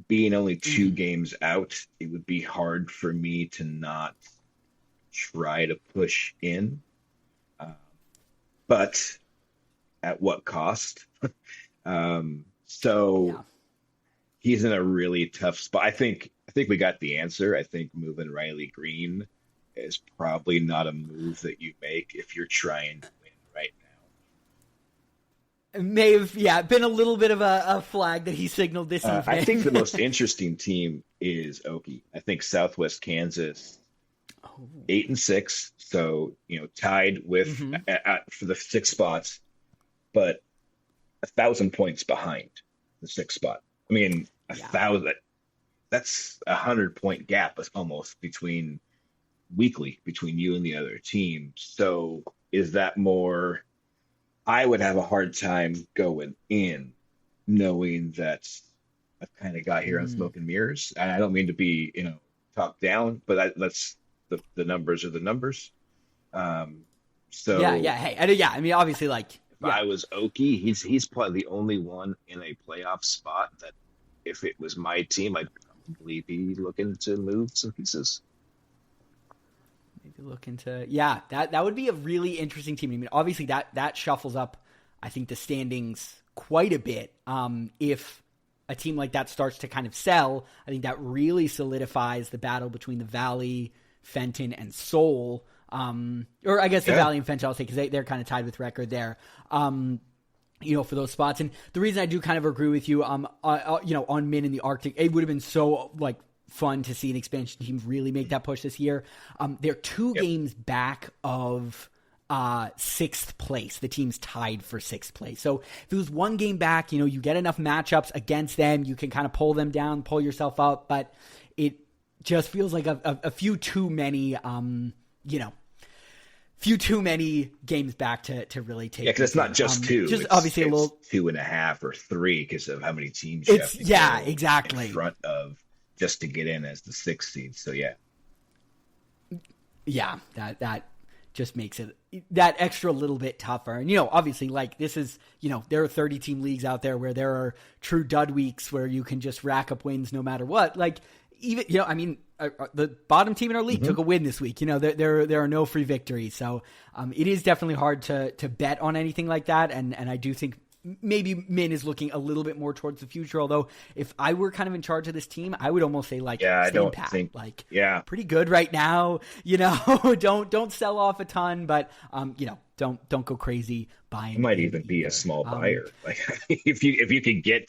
[SPEAKER 3] Being only 2 games out, it would be hard for me to not try to push in. But at what cost? He's in a really tough spot. I think we got the answer. I think moving Riley Green is probably not a move that you make if you're trying to win right now.
[SPEAKER 2] It may have, been a little bit of a flag that he signaled this evening.
[SPEAKER 3] I think the most interesting team is Okie. I think Southwest Kansas, 8 and 6, so you know, tied with for the 6th spots, but 1,000 points behind the 6th spot. I mean, 1,000. That's 100-point gap almost between you and the other team. So is that more? I would have a hard time going in, knowing that I've kind of got here on smoke and mirrors. And I don't mean to be, you know, top down, but that's the numbers are the numbers.
[SPEAKER 2] Hey, I mean, obviously, like
[SPEAKER 3] if I was Oki, he's probably the only one in a playoff spot that if it was my team, I'd probably be looking to move some pieces.
[SPEAKER 2] Maybe look into that would be a really interesting team. I mean, obviously that shuffles up, I think, the standings quite a bit. If a team like that starts to kind of sell, I think that really solidifies the battle between the Valley, Fenton, and Seoul. Or I guess the Valley and Fenton, I'll say, because they're kind of tied with record there. For those spots. And the reason I do kind of agree with you, on Min in the Arctic, it would have been so fun to see an expansion team really make that push this year. They're 2 games back of sixth place. The team's tied for sixth place. So if it was 1 game back, you get enough matchups against them, you can kind of pull them down, pull yourself up. But it just feels like a few too many, games back to really take.
[SPEAKER 3] Yeah, because it's not just 2.
[SPEAKER 2] Just
[SPEAKER 3] it's,
[SPEAKER 2] obviously
[SPEAKER 3] it's
[SPEAKER 2] a little
[SPEAKER 3] 2.5 or 3 because of how many teams you have to go
[SPEAKER 2] exactly
[SPEAKER 3] in front of just to get in as the 6th seed. So
[SPEAKER 2] that just makes it that extra little bit tougher. And obviously, this is there are 30-team leagues out there where there are true dud weeks where you can just rack up wins no matter what. Even the bottom team in our league took a win this week. There are no free victories, so it is definitely hard to bet on anything like that. And I do think maybe Min is looking a little bit more towards the future. Although if I were kind of in charge of this team, I would almost say
[SPEAKER 3] I don't
[SPEAKER 2] pat.
[SPEAKER 3] think
[SPEAKER 2] Pretty good right now. Don't sell off a ton, but don't go crazy buying.
[SPEAKER 3] It might even be a small buyer. If you could get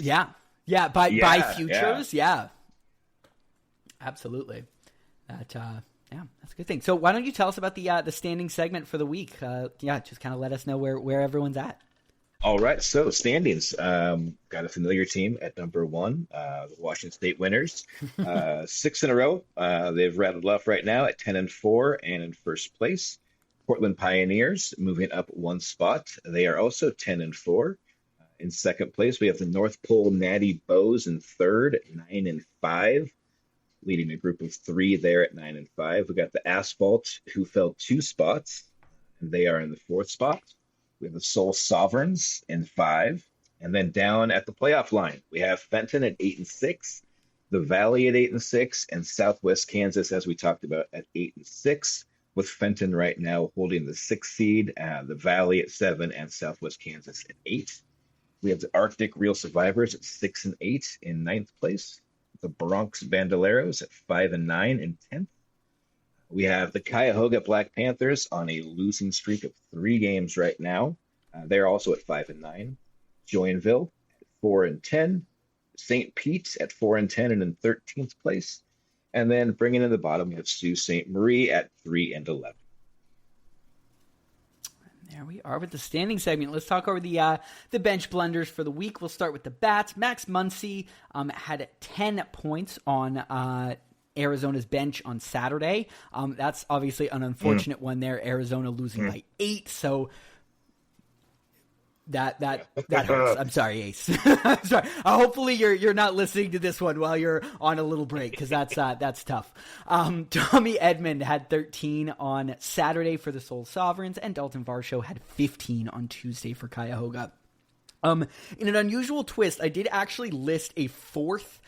[SPEAKER 2] buy futures. Yeah. Absolutely. That's a good thing. So why don't you tell us about the standing segment for the week? Just kind of let us know where everyone's at.
[SPEAKER 3] All right. So standings, got a familiar team at number 1, the Washington State Winners, 6 in a row. They've rattled off right now at 10-4 and in first place. Portland Pioneers moving up 1 spot. They are also 10-4. In second place, we have the North Pole Natty Bows in third at 9-5. Leading a group of 3 there at 9-5. We got the Asphalt, who fell 2 spots, and they are in the 4th spot. We have the Seoul Sovereigns in 5, and then down at the playoff line, we have Fenton at 8-6, the Valley at 8-6, and Southwest Kansas, as we talked about, at 8-6. With Fenton right now holding the 6th seed, the Valley at 7, and Southwest Kansas at 8. We have the Arctic Real Survivors at 6-8 in 9th place. The Bronx Bandoleros at 5-9 in 10th. We have the Cuyahoga Black Panthers on a losing streak of 3 games right now. They're also at 5-9. Joinville at 4-10. St. Pete at 4-10 and in 13th place. And then bringing in the bottom, we have Sault Ste. Marie at 3-11.
[SPEAKER 2] There we are with the standing segment. Let's talk over the bench blunders for the week. We'll start with the Bats. Max Muncy had 10 points on Arizona's bench on Saturday. That's obviously an unfortunate one there. Arizona losing by 8. So that hurts. I'm sorry, Ace. Sorry. Hopefully you're not listening to this one while you're on a little break, because that's tough. Tommy Edmond had 13 on Saturday for the Seoul Sovereigns, and Dalton Varsho had 15 on Tuesday for Cuyahoga. In an unusual twist, I did actually list a 4th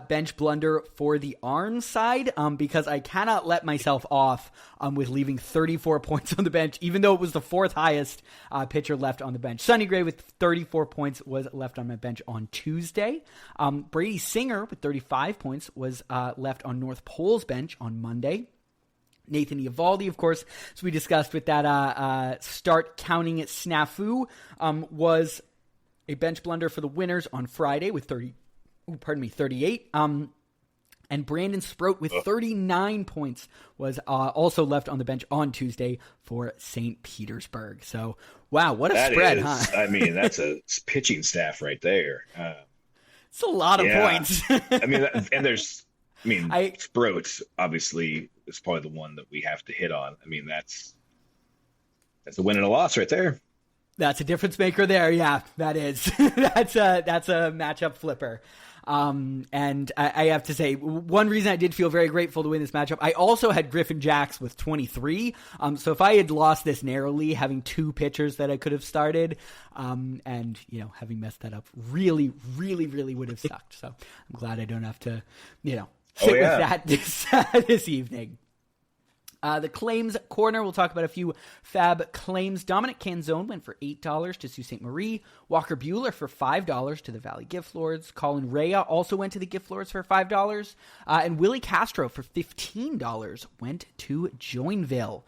[SPEAKER 2] bench blunder for the Arms side, because I cannot let myself off with leaving 34 points on the bench, even though it was the 4th highest pitcher left on the bench. Sonny Gray with 34 points was left on my bench on Tuesday. Brady Singer with 35 points was left on North Pole's bench on Monday. Nathan Eovaldi, of course, as we discussed with that start counting it snafu, was a bench blunder for the Winners on Friday with 38. And Brandon Sproat with 39 points was also left on the bench on Tuesday for St. Petersburg. So, wow, what a spread, huh?
[SPEAKER 3] I mean, that's a pitching staff right there.
[SPEAKER 2] It's a lot of points.
[SPEAKER 3] Sproat obviously is probably the one that we have to hit on. I mean, that's a win and a loss right there.
[SPEAKER 2] That's a difference maker there. Yeah, that is. That's a matchup flipper. And I have to say, one reason I did feel very grateful to win this matchup, I also had Griffin Jax with 23. So if I had lost this narrowly, having 2 pitchers that I could have started, and, having messed that up really, really, really would have sucked. So I'm glad I don't have to, sit with that this evening. The claims corner, we'll talk about a few fab claims. Dominic Canzone went for $8 to Sault Ste. Marie. Walker Buehler for $5 to the Valley Gift Lords. Colin Rea also went to the Gift Lords for $5. And Willie Castro for $15 went to Joinville.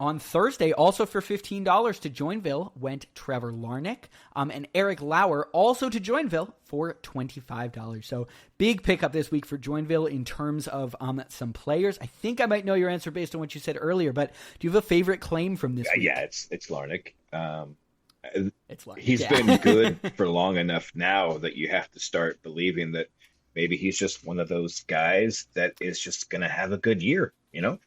[SPEAKER 2] On Thursday, also for $15 to Joinville, went Trevor Larnick. And Eric Lauer also to Joinville for $25. So big pickup this week for Joinville in terms of some players. I think I might know your answer based on what you said earlier, but do you have a favorite claim from this week?
[SPEAKER 3] Yeah, it's Larnick.
[SPEAKER 2] It's Larnick.
[SPEAKER 3] He's been good for long enough now that you have to start believing that maybe he's just one of those guys that is just going to have a good year, It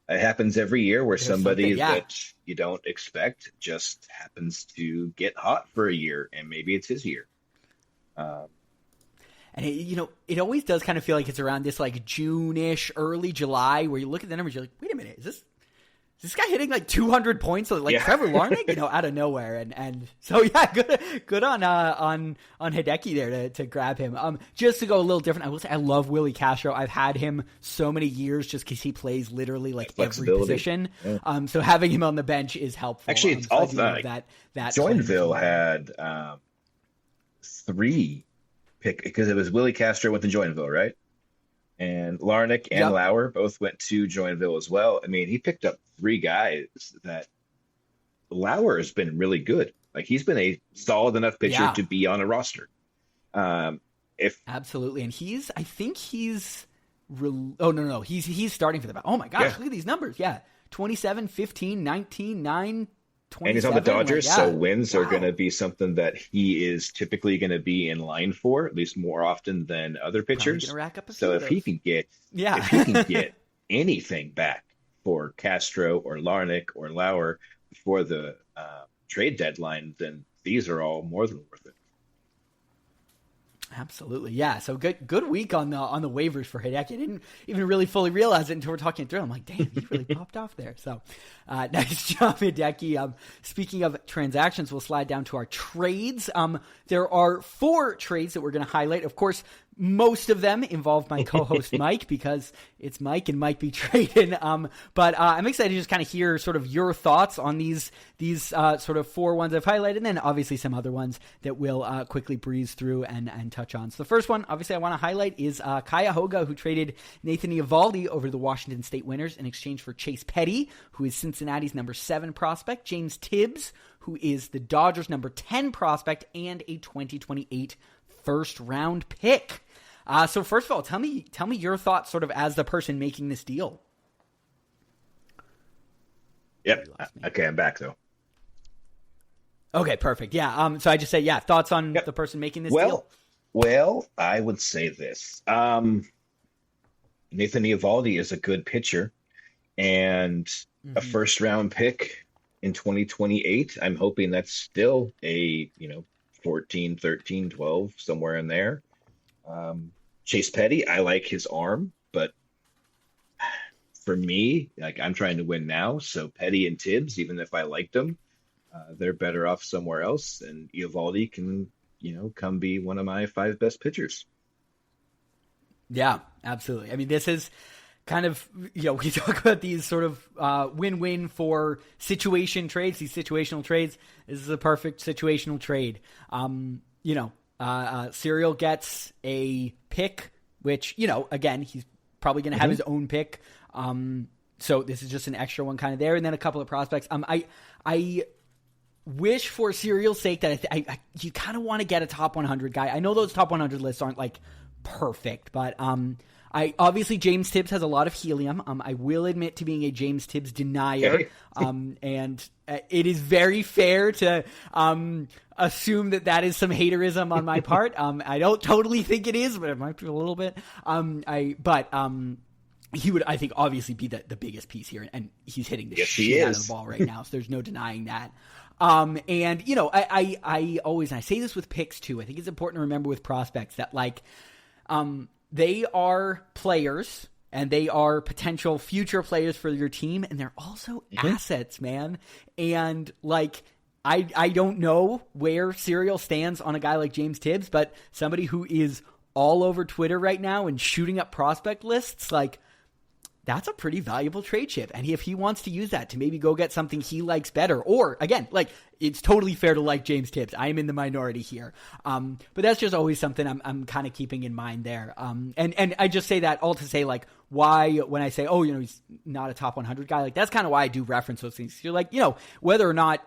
[SPEAKER 3] happens every year where somebody that you don't expect just happens to get hot for a year, and maybe it's his year.
[SPEAKER 2] And it always does kind of feel like it's around this like June-ish, early July, where you look at the numbers, you're like, wait a minute, is this guy hitting like 200 points like Trevor Larnick, out of nowhere, and so good on Hideki there to grab him. Just to go a little different, I will say I love Willie Castro. I've had him so many years just because he plays literally like every position. Yeah. So having him on the bench is helpful.
[SPEAKER 3] Actually, it's all that Joinville had 3 pick because it was Willie Castro went to Joinville, right? And Larnick and Lauer both went to Joinville as well. I mean, he picked up 3 guys that Lauer has been really good. Like he's been a solid enough pitcher to be on a roster.
[SPEAKER 2] Absolutely. And he's starting for the, oh my gosh, look at these numbers. Yeah. 27, 15, 19, 9, 27.
[SPEAKER 3] And he's on the Dodgers, so wins are going to be something that he is typically going to be in line for, at least more often than other pitchers. So if he can get anything back for Castro or Larnick or Lauer before the trade deadline, then these are all more than worth it.
[SPEAKER 2] Absolutely, yeah. So good week on the waivers for Hideki. I didn't even really fully realize it until we're talking through. I'm like, damn, he really popped off there. So nice job, Hideki. Speaking of transactions, we'll slide down to our trades. There are 4 trades that we're going to highlight. Of course, most of them involve my co-host Mike because it's Mike and Mike be trading. But I'm excited to just kind of hear sort of your thoughts on these sort of 4 ones I've highlighted, and then obviously some other ones that we'll quickly breeze through and touch on. So the first one, obviously, I want to highlight is Cuyahoga, who traded Nathan Eovaldi over to the Washington State Winners in exchange for Chase Petty, who is Cincinnati's number 7 prospect, James Tibbs, who is the Dodgers' number 10 prospect, and a 2028 first-round pick. So first of all, tell me your thoughts sort of as the person making this deal.
[SPEAKER 3] Yep. Okay, I'm back though.
[SPEAKER 2] Okay, perfect. Yeah. So I just say, thoughts on the person making this deal?
[SPEAKER 3] Well, I would say this. Nathan Eovaldi is a good pitcher and a first round pick in 2028. I'm hoping that's still a, 14, 13, 12, somewhere in there. Chase Petty, I like his arm, but for me, like I'm trying to win now. So Petty and Tibbs, even if I liked them, they're better off somewhere else. And Eovaldi can, come be one of my 5 best pitchers.
[SPEAKER 2] Yeah, absolutely. I mean, this is kind of, we talk about these sort of win-win for situation trades, these situational trades. This is a perfect situational trade. Serial gets a pick, which, again, he's probably going to have his own pick. So this is just an extra one kind of there. And then a couple of prospects. I wish for Serial's sake that you kind of want to get a top 100 guy. I know those top 100 lists aren't like perfect, but obviously James Tibbs has a lot of helium. I will admit to being a James Tibbs denier. And it is very fair to assume that is some haterism on my part. I don't totally think it is, but it might be a little bit. he would, I think, obviously be the biggest piece here, and he's hitting the
[SPEAKER 3] Yes, he
[SPEAKER 2] shit out of
[SPEAKER 3] is.
[SPEAKER 2] the ball right now, so there's no denying that. And, you know, I always, and I say this with picks too, I think it's important to remember with prospects that, like, they are players, and they are potential future players for your team, and they're also assets, man. And, like, I don't know where Serial stands on a guy like James Tibbs, but somebody who is all over Twitter right now and shooting up prospect lists, like, that's a pretty valuable trade chip. And if he wants to use that to maybe go get something he likes better, or again, like, it's totally fair to like James Tibbs. I am in the minority here. But that's just always something I'm kind of keeping in mind there. And I just say that all to say, like, why, when I say, oh, you know, he's not a top 100 guy, like, that's kind of why I do reference those things. You're like, you know, whether or not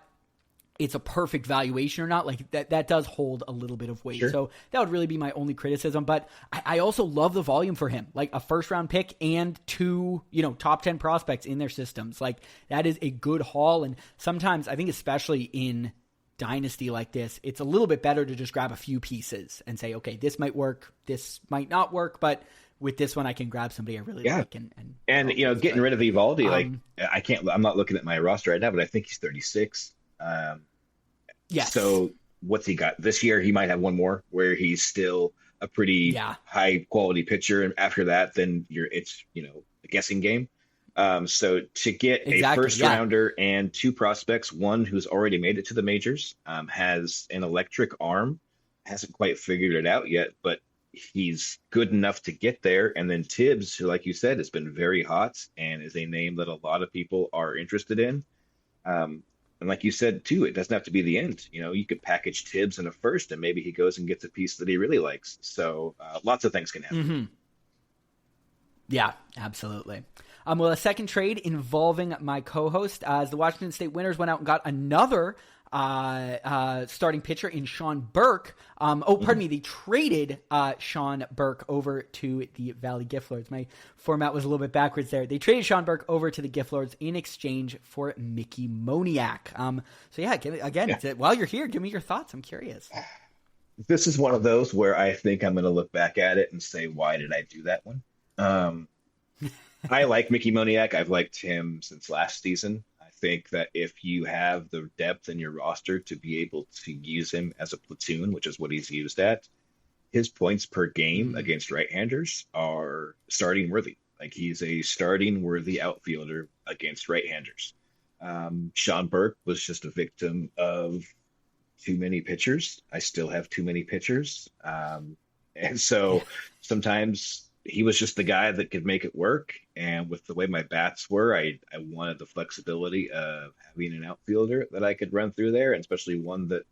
[SPEAKER 2] it's a perfect valuation or not, like, that does hold a little bit of weight.
[SPEAKER 3] Sure.
[SPEAKER 2] So that would really be my only criticism. But I also love the volume for him, like a first round pick and 2, you know, top 10 prospects in their systems. Like, that is a good haul. And sometimes I think, especially in dynasty like this, it's a little bit better to just grab a few pieces and say, okay, this might work, this might not work, but with this one, I can grab somebody I really like.
[SPEAKER 3] And you know, getting rid of Evaldi, like, I'm not looking at my roster right now, but I think he's 36.
[SPEAKER 2] Yes.
[SPEAKER 3] So what's he got this year? He might have one more where he's still a pretty high quality pitcher, and after that, then it's you know, a guessing game. So to get a first rounder and 2 prospects, one who's already made it to the majors, has an electric arm, hasn't quite figured it out yet, but he's good enough to get there. And then Tibbs, who, like you said, has been very hot and is a name that a lot of people are interested in. And like you said, too, it doesn't have to be the end. You know, you could package Tibbs in a first, and maybe he goes and gets a piece that he really likes. So lots of things can happen.
[SPEAKER 2] Mm-hmm. Yeah, absolutely. Well, a second trade involving my co-host, as the Washington State Winners went out and got another starting pitcher in Sean Burke. Pardon me. They traded Sean Burke over to the Valley Gift Lords. My format was a little bit backwards there. They traded Sean Burke over to the Gift Lords in exchange for Mickey Moniak. So yeah, while you're here, give me your thoughts. I'm curious.
[SPEAKER 3] This is one of those where I think I'm going to look back at it and say, why did I do that one? I like Mickey Moniak. I've liked him since last season. I think that if you have the depth in your roster to be able to use him as a platoon, which is what he's used at, his points per game against right-handers are starting worthy. Like, he's a starting worthy outfielder against right-handers. Sean Burke was just a victim of too many pitchers. I still have too many pitchers. And so sometimes he was just the guy that could make it work. And with the way my bats were, I wanted the flexibility of having an outfielder that I could run through there, and especially one that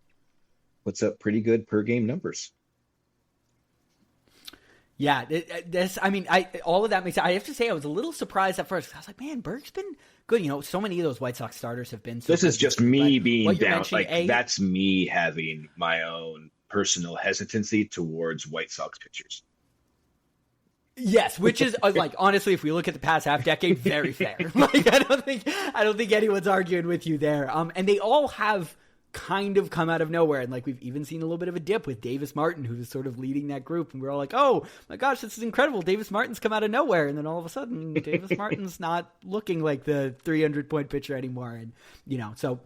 [SPEAKER 3] puts up pretty good per game numbers.
[SPEAKER 2] Yeah, all of that makes sense. I have to say, I was a little surprised at first. I was like, man, Burke's been good. You know, so many of those White Sox starters have been so
[SPEAKER 3] This
[SPEAKER 2] good.
[SPEAKER 3] is just me being down.
[SPEAKER 2] Like,
[SPEAKER 3] that's me having my own personal hesitancy towards White Sox pitchers.
[SPEAKER 2] Yes, which is like, honestly, if we look at the past half decade, very fair. Like, I don't think anyone's arguing with you there. And they all have kind of come out of nowhere. And like, we've even seen a little bit of a dip with Davis Martin, who's sort of leading that group. And we're all like, oh my gosh, this is incredible. Davis Martin's come out of nowhere. And then all of a sudden, Davis Martin's not looking like the 300-point pitcher anymore. And, you know, so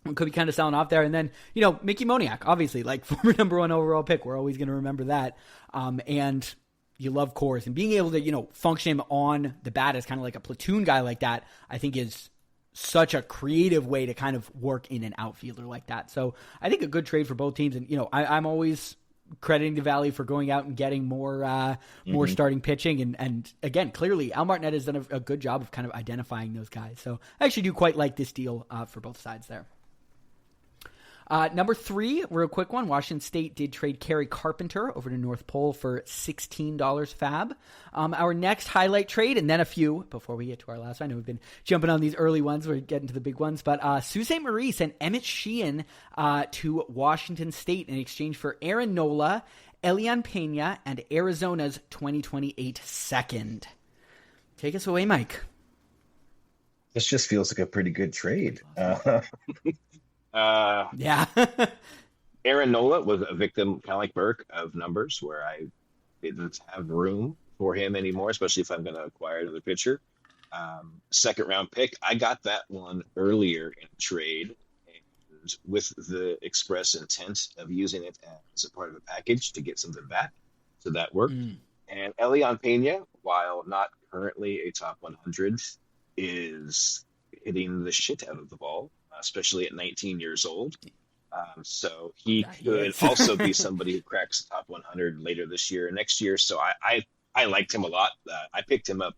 [SPEAKER 2] it could be kind of selling off there. And then, you know, Mickey Moniak, obviously, like, former #1 overall pick. We're always going to remember that. And you love Coors, and being able to, you know, function him on the bat as kind of like a platoon guy like that, I think is such a creative way to kind of work in an outfielder like that. So I think a good trade for both teams. And, you know, I'm always crediting the Valley for going out and getting more starting pitching. And again, clearly Al Martinet has done a good job of kind of identifying those guys. So I actually do quite like this deal for both sides there. Number 3, real quick one. Washington State did trade Kerry Carpenter over to North Pole for $16 fab. Our next highlight trade, and then a few before we get to our last one. I know we've been jumping on these early ones. We're getting to the big ones. But Sault Marie sent Emmett Sheehan to Washington State in exchange for Aaron Nola, Elian Pena, and Arizona's 2028 second. Take us away, Mike.
[SPEAKER 3] This just feels like a pretty good trade.
[SPEAKER 2] Yeah.
[SPEAKER 3] Aaron Nola was a victim, kind of like Burke, of numbers where I didn't have room for him anymore, especially if I'm going to acquire another pitcher. Second round pick, I got that one earlier in trade, and with the express intent of using it as a part of a package to get something back. So that worked. And Elian Pena, while not currently a top 100, is hitting the shit out of the ball, especially at 19 years old. So he could also be somebody who cracks the top 100 later this year or next year. So I liked him a lot. I picked him up,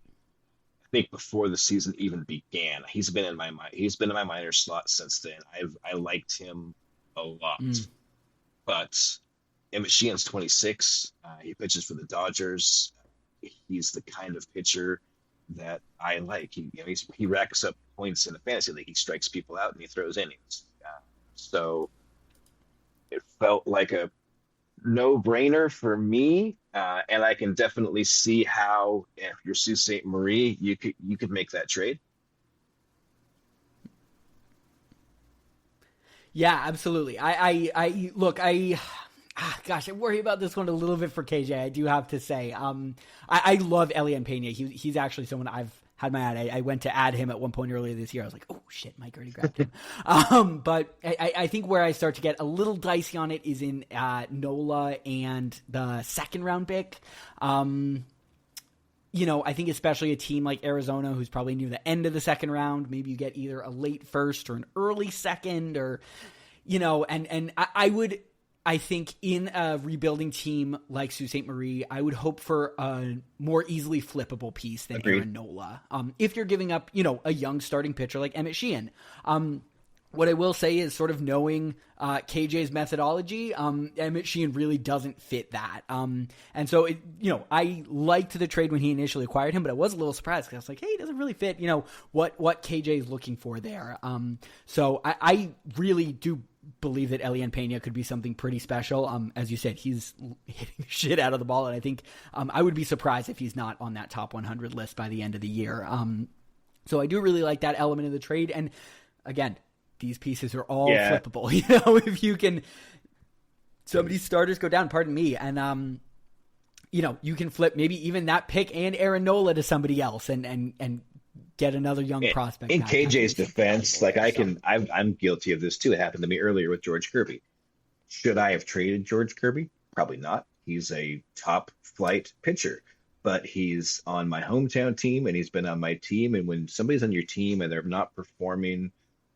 [SPEAKER 3] I think, before the season even began. He's been in my minor slot since then. I liked him a lot. But Emmett Sheehan's 26. He pitches for the Dodgers. He's the kind of pitcher that I like. He racks up points in the fantasy league. He strikes people out and he throws innings. So it felt like a no-brainer for me, and I can definitely see how, if you're Sault Ste. Marie, you could make that trade.
[SPEAKER 2] Yeah, absolutely. I worry about this one a little bit for KJ. I do have to say, I love Elian Pena. He's actually someone I've had my ad. I went to add him at one point earlier this year. I was like, oh shit, Mike already grabbed him. But I think where I start to get a little dicey on it is in Nola and the second round pick. I think especially a team like Arizona, who's probably near the end of the second round, maybe you get either a late first or an early second, or, and I think in a rebuilding team like Sault Ste. Marie, I would hope for a more easily flippable piece than Aaron Nola. If you're giving up, a young starting pitcher like Emmett Sheehan. What I will say is, sort of knowing KJ's methodology, Emmett Sheehan really doesn't fit that. And so, I liked the trade when he initially acquired him, but I was a little surprised because I was like, hey, he doesn't really fit, what KJ is looking for there. So I really do believe that Elian Pena could be something pretty special. As you said, he's hitting shit out of the ball, and I think I would be surprised if he's not on that top 100 list by the end of the year. So I do really like that element of the trade, and again, these pieces are all flippable. If you can, somebody's starters go down, pardon me, and you can flip maybe even that pick and Aaron Nola to somebody else, and get another young prospect.
[SPEAKER 3] In KJ's defense, I'm guilty of this too. It happened to me earlier with George Kirby. Should I have traded George Kirby? Probably not. He's a top flight pitcher, but he's on my hometown team and he's been on my team. And when somebody's on your team and they're not performing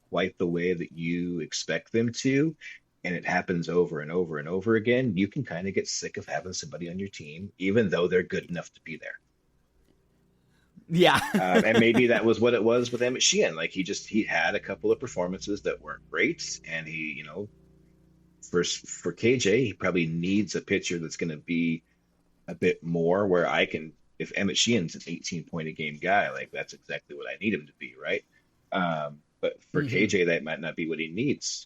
[SPEAKER 3] quite the way that you expect them to, and it happens over and over and over again, you can kind of get sick of having somebody on your team, even though they're good enough to be there.
[SPEAKER 2] Yeah.
[SPEAKER 3] And maybe that was what it was with Emmett Sheehan. Like he had a couple of performances that weren't great. And he, for KJ, he probably needs a pitcher that's going to be a bit more where if Emmett Sheehan's an 18-point a game guy, like that's exactly what I need him to be. Right. But for KJ, that might not be what he needs.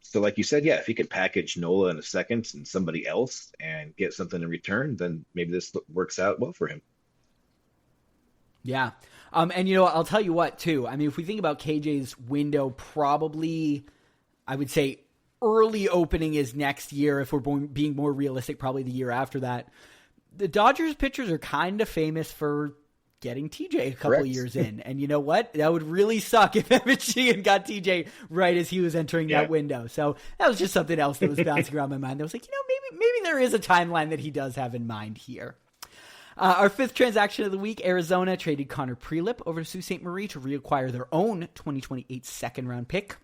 [SPEAKER 3] So like you said, if he could package Nola in a second and somebody else and get something in return, then maybe this works out well for him.
[SPEAKER 2] Yeah. And I'll tell you what too. I mean, if we think about KJ's window, probably I would say early opening is next year. If we're being more realistic, probably the year after that. The Dodgers pitchers are kind of famous for getting TJ a couple of years in. And you know what? That would really suck if Emmett Sheehan got TJ right as he was entering that window. So that was just something else that was bouncing around my mind. I was like, maybe there is a timeline that he does have in mind here. Our fifth transaction of the week, Arizona traded Connor Prelip over to Sault Ste. Marie to reacquire their own 2028 second-round pick.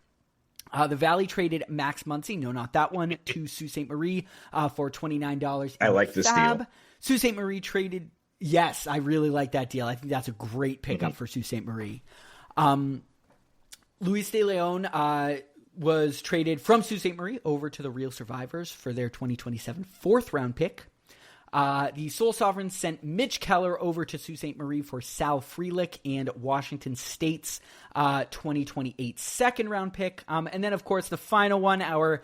[SPEAKER 2] The Valley traded Max Muncy, no, not that one, to Sault Ste. Marie for $29.
[SPEAKER 3] I like this deal.
[SPEAKER 2] Sault Ste. Marie traded... Yes, I really like that deal. I think that's a great pickup for Sault Ste. Marie. Luis De Leon was traded from Sault Ste. Marie over to the Real Survivors for their 2027 fourth-round pick. The Soul Sovereigns sent Mitch Keller over to Sault Ste. Marie for Sal Frelick and Washington State's 2028 second-round pick. And then, of course, the final one, our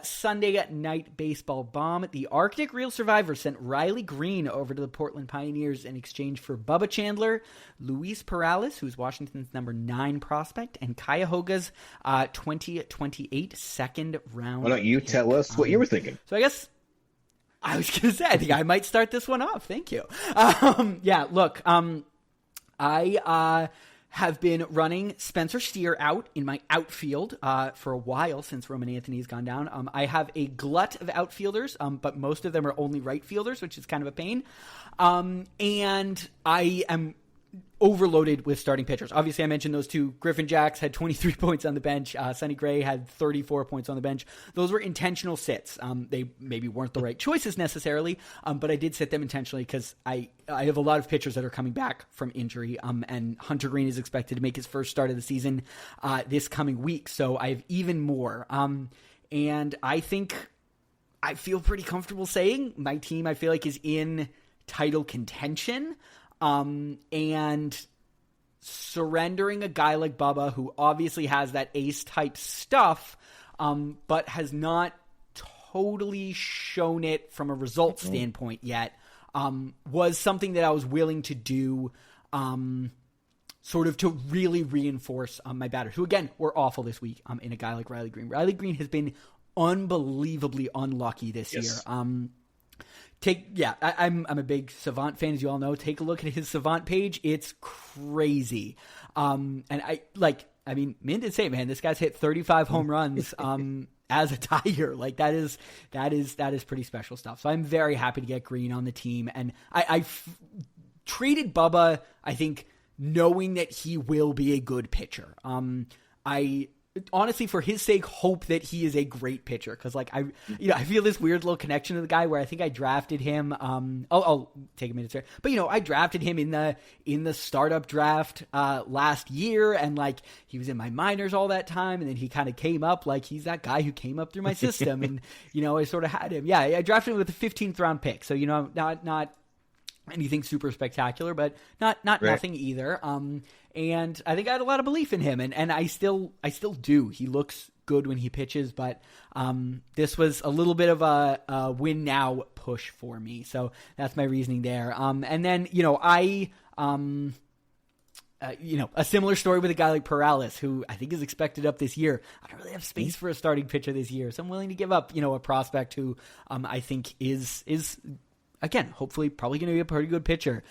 [SPEAKER 2] Sunday night baseball bomb. The Arctic Real Survivors sent Riley Green over to the Portland Pioneers in exchange for Bubba Chandler, Luis Perales, who's Washington's number 9 prospect, and Cuyahoga's 2028 second-round
[SPEAKER 3] Why don't you tell us what you were thinking?
[SPEAKER 2] So I guess... I was going to say, I think I might start this one off. Thank you. Yeah, look, I have been running Spencer Steer out in my outfield for a while since Roman Anthony's gone down. I have a glut of outfielders, but most of them are only right fielders, which is kind of a pain. And I am overloaded with starting pitchers. Obviously, I mentioned those two. Griffin Jacks had 23 points on the bench. Sonny Gray had 34 points on the bench. Those were intentional sits. They maybe weren't the right choices necessarily, but I did sit them intentionally because I have a lot of pitchers that are coming back from injury, and Hunter Green is expected to make his first start of the season this coming week, so I have even more. And I think I feel pretty comfortable saying my team, I feel like, is in title contention. And surrendering a guy like Bubba, who obviously has that ace type stuff, but has not totally shown it from a result standpoint yet, was something that I was willing to do, sort of to really reinforce my batters, who again were awful this week, in a guy like Riley Green. Riley Green has been unbelievably unlucky this year. I'm a big Savant fan, as you all know. Take a look at his Savant page; it's crazy. And Min did say, man, this guy's hit 35 home runs as a Tiger. Like that is pretty special stuff. So I'm very happy to get Green on the team, and I traded Bubba, I think, knowing that he will be a good pitcher. I honestly, for his sake, hope that he is a great pitcher, because I feel this weird little connection to the guy where I think I drafted him. I'll take a minute there, but I drafted him in the startup draft last year, and he was in my minors all that time, and then he kind of came up he's that guy who came up through my system, and I sort of had him. Yeah, I drafted him with a 15th round pick, so not anything super spectacular, but not right. Nothing either. And I think I had a lot of belief in him, and I still do. He looks good when he pitches, but this was a little bit of a win now push for me. So that's my reasoning there. And then a similar story with a guy like Perales, who I think is expected up this year. I don't really have space for a starting pitcher this year, so I'm willing to give up a prospect who I think is again, hopefully probably going to be a pretty good pitcher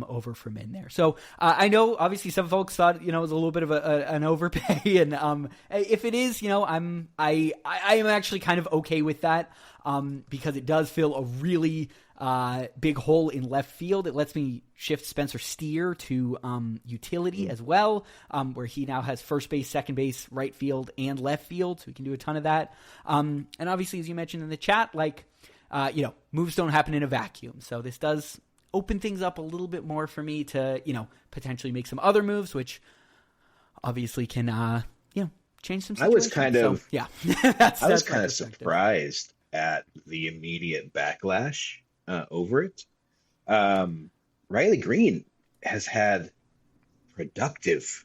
[SPEAKER 2] over for Min there. So I know obviously some folks thought, it was a little bit of an overpay. And if it is, I am actually kind of okay with that because it does fill a really big hole in left field. It lets me shift Spencer Steer to utility as well, where he now has first base, second base, right field, and left field. So we can do a ton of that. And obviously, as you mentioned in the chat, moves don't happen in a vacuum. So this does open things up a little bit more for me to, potentially make some other moves, which obviously can, change some situations.
[SPEAKER 3] I was kind of,
[SPEAKER 2] I
[SPEAKER 3] was kind of surprised at the immediate backlash over it. Riley Green has had productive,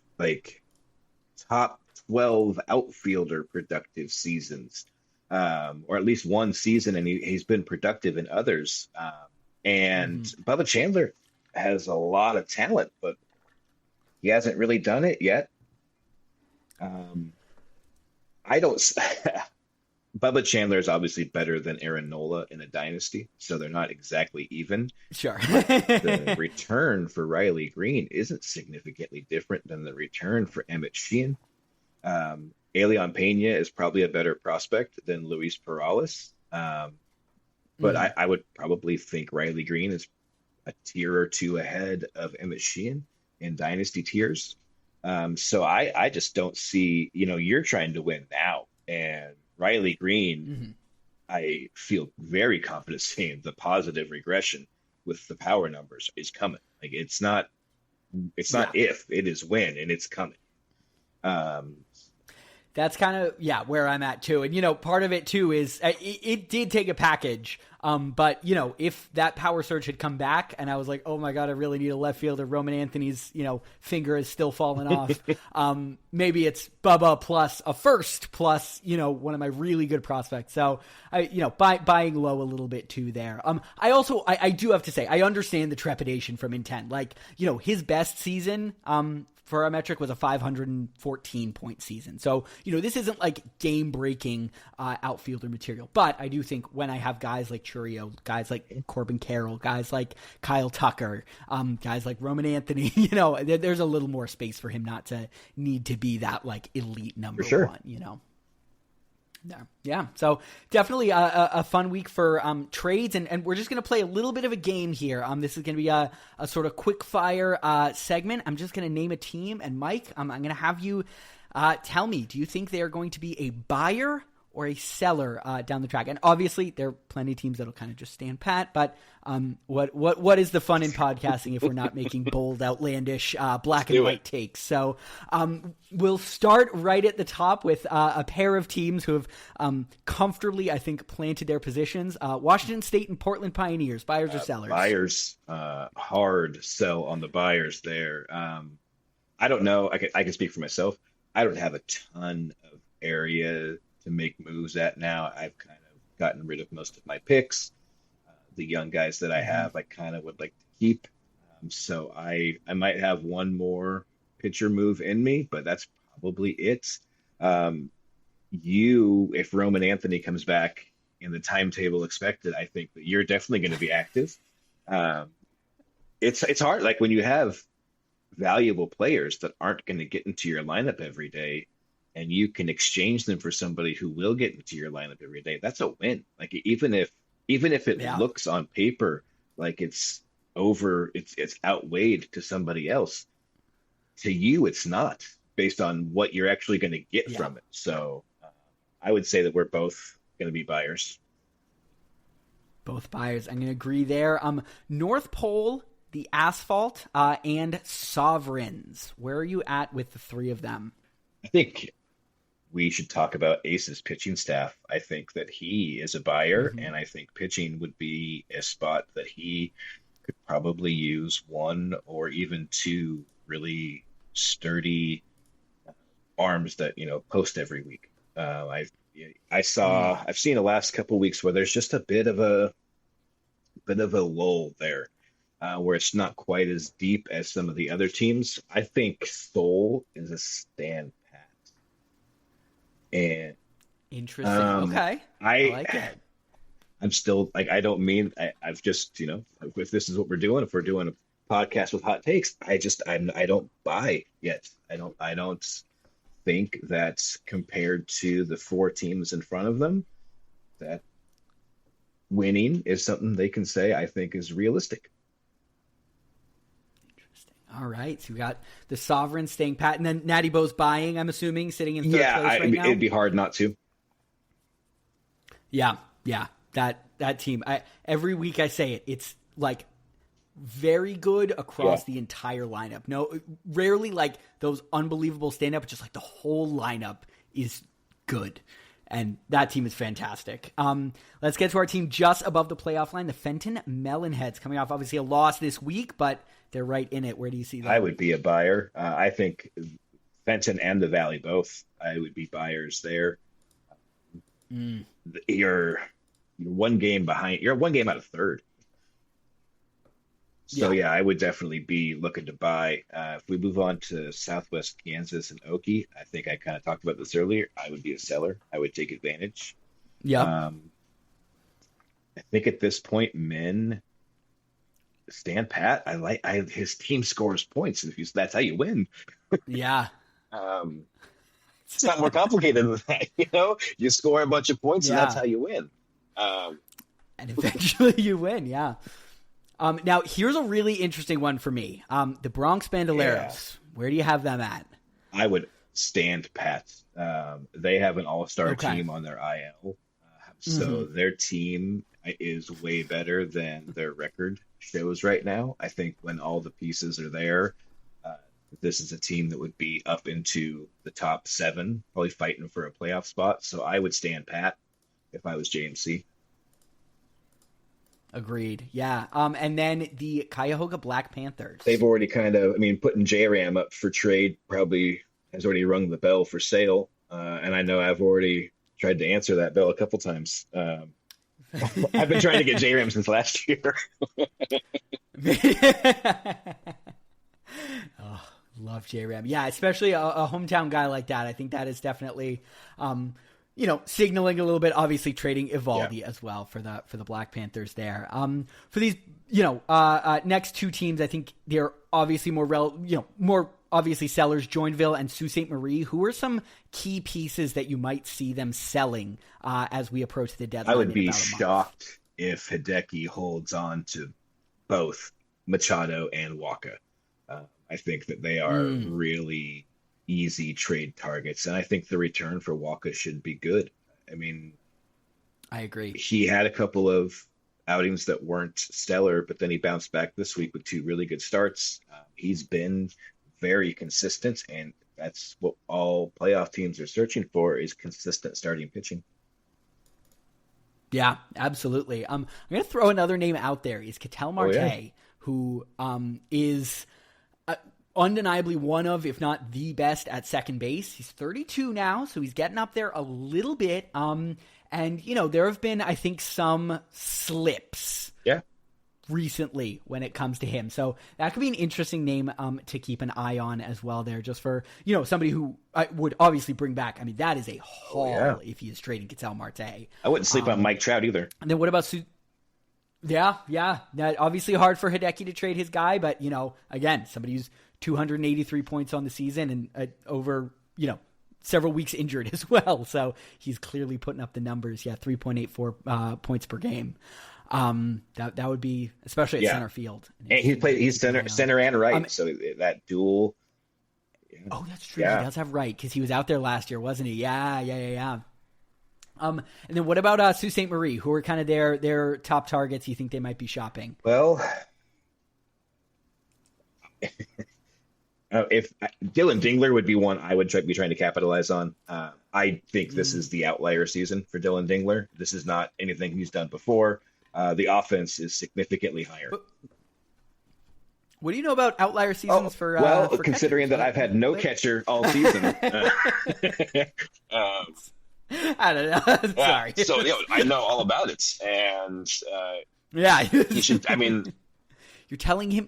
[SPEAKER 3] top 12 outfielder productive seasons. Or at least one season, and he's been productive in others. And Bubba Chandler has a lot of talent, but he hasn't really done it yet. Bubba Chandler is obviously better than Aaron Nola in a dynasty, so they're not exactly even.
[SPEAKER 2] Sure.
[SPEAKER 3] The return for Riley Green isn't significantly different than the return for Emmett Sheehan. Elian Pena is probably a better prospect than Luis Perales. But I would probably think Riley Green is a tier or two ahead of Emmett Sheehan in dynasty tiers. So I just don't see, you're trying to win now. And Riley Green, I feel very confident saying the positive regression with the power numbers is coming. It's not if, it is when, and it's coming.
[SPEAKER 2] That's kind of, where I'm at too. And, part of it too is it did take a package. But, if that power surge had come back and I was like, oh my God, I really need a left fielder, Roman Anthony's, finger is still falling off. Maybe it's Bubba plus a first plus, one of my really good prospects. So buying low a little bit too there. I do have to say, I understand the trepidation from intent. His best season, for our metric, was a 514 point season. So, this isn't like game breaking outfielder material. But I do think when I have guys like Churio, guys like Corbin Carroll, guys like Kyle Tucker, guys like Roman Anthony, there's a little more space for him not to need to be that like elite number one, Yeah. So definitely a fun week for trades, and we're just going to play a little bit of a game here. This is going to be a sort of quick fire segment. I'm just going to name a team, and Mike, I'm going to have you tell me, do you think they are going to be a buyer or a seller down the track? And obviously there are plenty of teams that'll kind of just stand pat, but what is the fun in podcasting if we're not making bold, outlandish, black and white takes? So we'll start right at the top with a pair of teams who have comfortably, I think, planted their positions. Washington State and Portland Pioneers, buyers or sellers?
[SPEAKER 3] Buyers, hard sell on the buyers there. I don't know. I can speak for myself. I don't have a ton of area to make moves at now. I've kind of gotten rid of most of my picks. The young guys that I have, I kind of would like to keep. So I might have one more pitcher move in me, but that's probably it. If Roman Anthony comes back in the timetable expected, I think that you're definitely going to be active. It's hard. Like when you have valuable players that aren't going to get into your lineup every day, and you can exchange them for somebody who will get into your lineup every day, that's a win. Like even if it looks on paper like it's outweighed to somebody else, to you it's not, based on what you're actually going to get from it. So I would say that we're both going to be buyers.
[SPEAKER 2] Both buyers. I'm going to agree there. North Pole, the Asphalt, and Sovereigns. Where are you at with the three of them?
[SPEAKER 3] I think we should talk about Ace's pitching staff. I think that he is a buyer, and I think pitching would be a spot that he could probably use one or even two really sturdy arms that post every week. I've seen the last couple of weeks where there's just a bit of a lull there, where it's not quite as deep as some of the other teams. I think Soul is a stand. And
[SPEAKER 2] interesting. Okay.
[SPEAKER 3] I
[SPEAKER 2] like it.
[SPEAKER 3] I'm still like, I don't mean, I've just, if this is what we're doing, if we're doing a podcast with hot takes, I don't buy yet. I don't think that compared to the four teams in front of them, that winning is something they can say, I think, is realistic.
[SPEAKER 2] All right, so we got the Sovereign staying pat, and then Natty Bo's buying, I'm assuming, sitting in third place right now.
[SPEAKER 3] It'd be hard not to.
[SPEAKER 2] Yeah, that team. Every week I say it. It's like very good across the entire lineup. No, rarely like those unbelievable stand-up, just like the whole lineup is good. And that team is fantastic. Let's get to our team just above the playoff line, the Fenton Melonheads, coming off obviously a loss this week, but they're right in it. Where do you see them?
[SPEAKER 3] I would be a buyer. I think Fenton and the Valley both, I would be buyers there. You're one game behind. You're one game out of third. So, I would definitely be looking to buy. If we move on to Southwest Kansas and Okie, I think I kind of talked about this earlier. I would be a seller. I would take advantage.
[SPEAKER 2] Yeah.
[SPEAKER 3] I think at this point, men stand pat. His team scores points. That's how you win.
[SPEAKER 2] Yeah.
[SPEAKER 3] It's not more complicated than that. You score a bunch of points, and that's how you win.
[SPEAKER 2] And eventually you win. Yeah. Now, here's a really interesting one for me. The Bronx Bandoleros. Where do you have them at?
[SPEAKER 3] I would stand pat. They have an all-star team on their IL. So their team is way better than their record shows right now. I think when all the pieces are there, this is a team that would be up into the top 7, probably fighting for a playoff spot. So I would stand pat if I was JMC.
[SPEAKER 2] Agreed. Yeah. And then the Cuyahoga Black Panthers.
[SPEAKER 3] They've already putting J-Ram up for trade probably has already rung the bell for sale. And I know I've already tried to answer that bell a couple times. I've been trying to get J-Ram since last year.
[SPEAKER 2] Love J-Ram. Yeah, especially a hometown guy like that. I think that is definitely, signaling a little bit. Obviously, trading Evaldi as well for the Black Panthers there. For these, next two teams, I think they're obviously more obviously sellers, Joinville and Sault Ste. Marie. Who are some key pieces that you might see them selling as we approach the deadline?
[SPEAKER 3] I would be shocked if Hideki holds on to both Machado and Waka. I think that they are really easy trade targets, and I think the return for Waka should be good. I mean,
[SPEAKER 2] I agree.
[SPEAKER 3] He had a couple of outings that weren't stellar, but then he bounced back this week with 2 really good starts. He's been very consistent, and that's what all playoff teams are searching for, is consistent starting pitching.
[SPEAKER 2] Yeah, absolutely. I'm going to throw another name out there. Is Ketel Marte, who is undeniably one of, if not the best at second base. He's 32 now, so he's getting up there a little bit. And, there have been, I think, some slips recently when it comes to him. So that could be an interesting name to keep an eye on as well there, just for, somebody who I would obviously bring back. I mean, that is a haul if he is trading Ketel Marte.
[SPEAKER 3] I wouldn't sleep on Mike Trout either.
[SPEAKER 2] And then what about Yeah. That obviously hard for Hideki to trade his guy, but, again, somebody who's 283 points on the season and over, several weeks injured as well. So he's clearly putting up the numbers. 3.84 points per game. That would be, especially at center field.
[SPEAKER 3] And he's center and right. So that dual.
[SPEAKER 2] Yeah. Oh, that's true. Yeah. He does have right, because he was out there last year, wasn't he? Yeah. And then what about Sault Ste. Marie? Who are kind of their top targets you think they might be shopping?
[SPEAKER 3] Well, if Dylan Dingler would be one I would be trying to capitalize on. I think this is the outlier season for Dylan Dingler. This is not anything he's done before. The offense is significantly higher.
[SPEAKER 2] What do you know about outlier seasons for
[SPEAKER 3] considering that I've had no catcher all season.
[SPEAKER 2] I don't know. Sorry.
[SPEAKER 4] So I know all about it, and
[SPEAKER 2] he
[SPEAKER 4] should. I mean,
[SPEAKER 2] you're telling him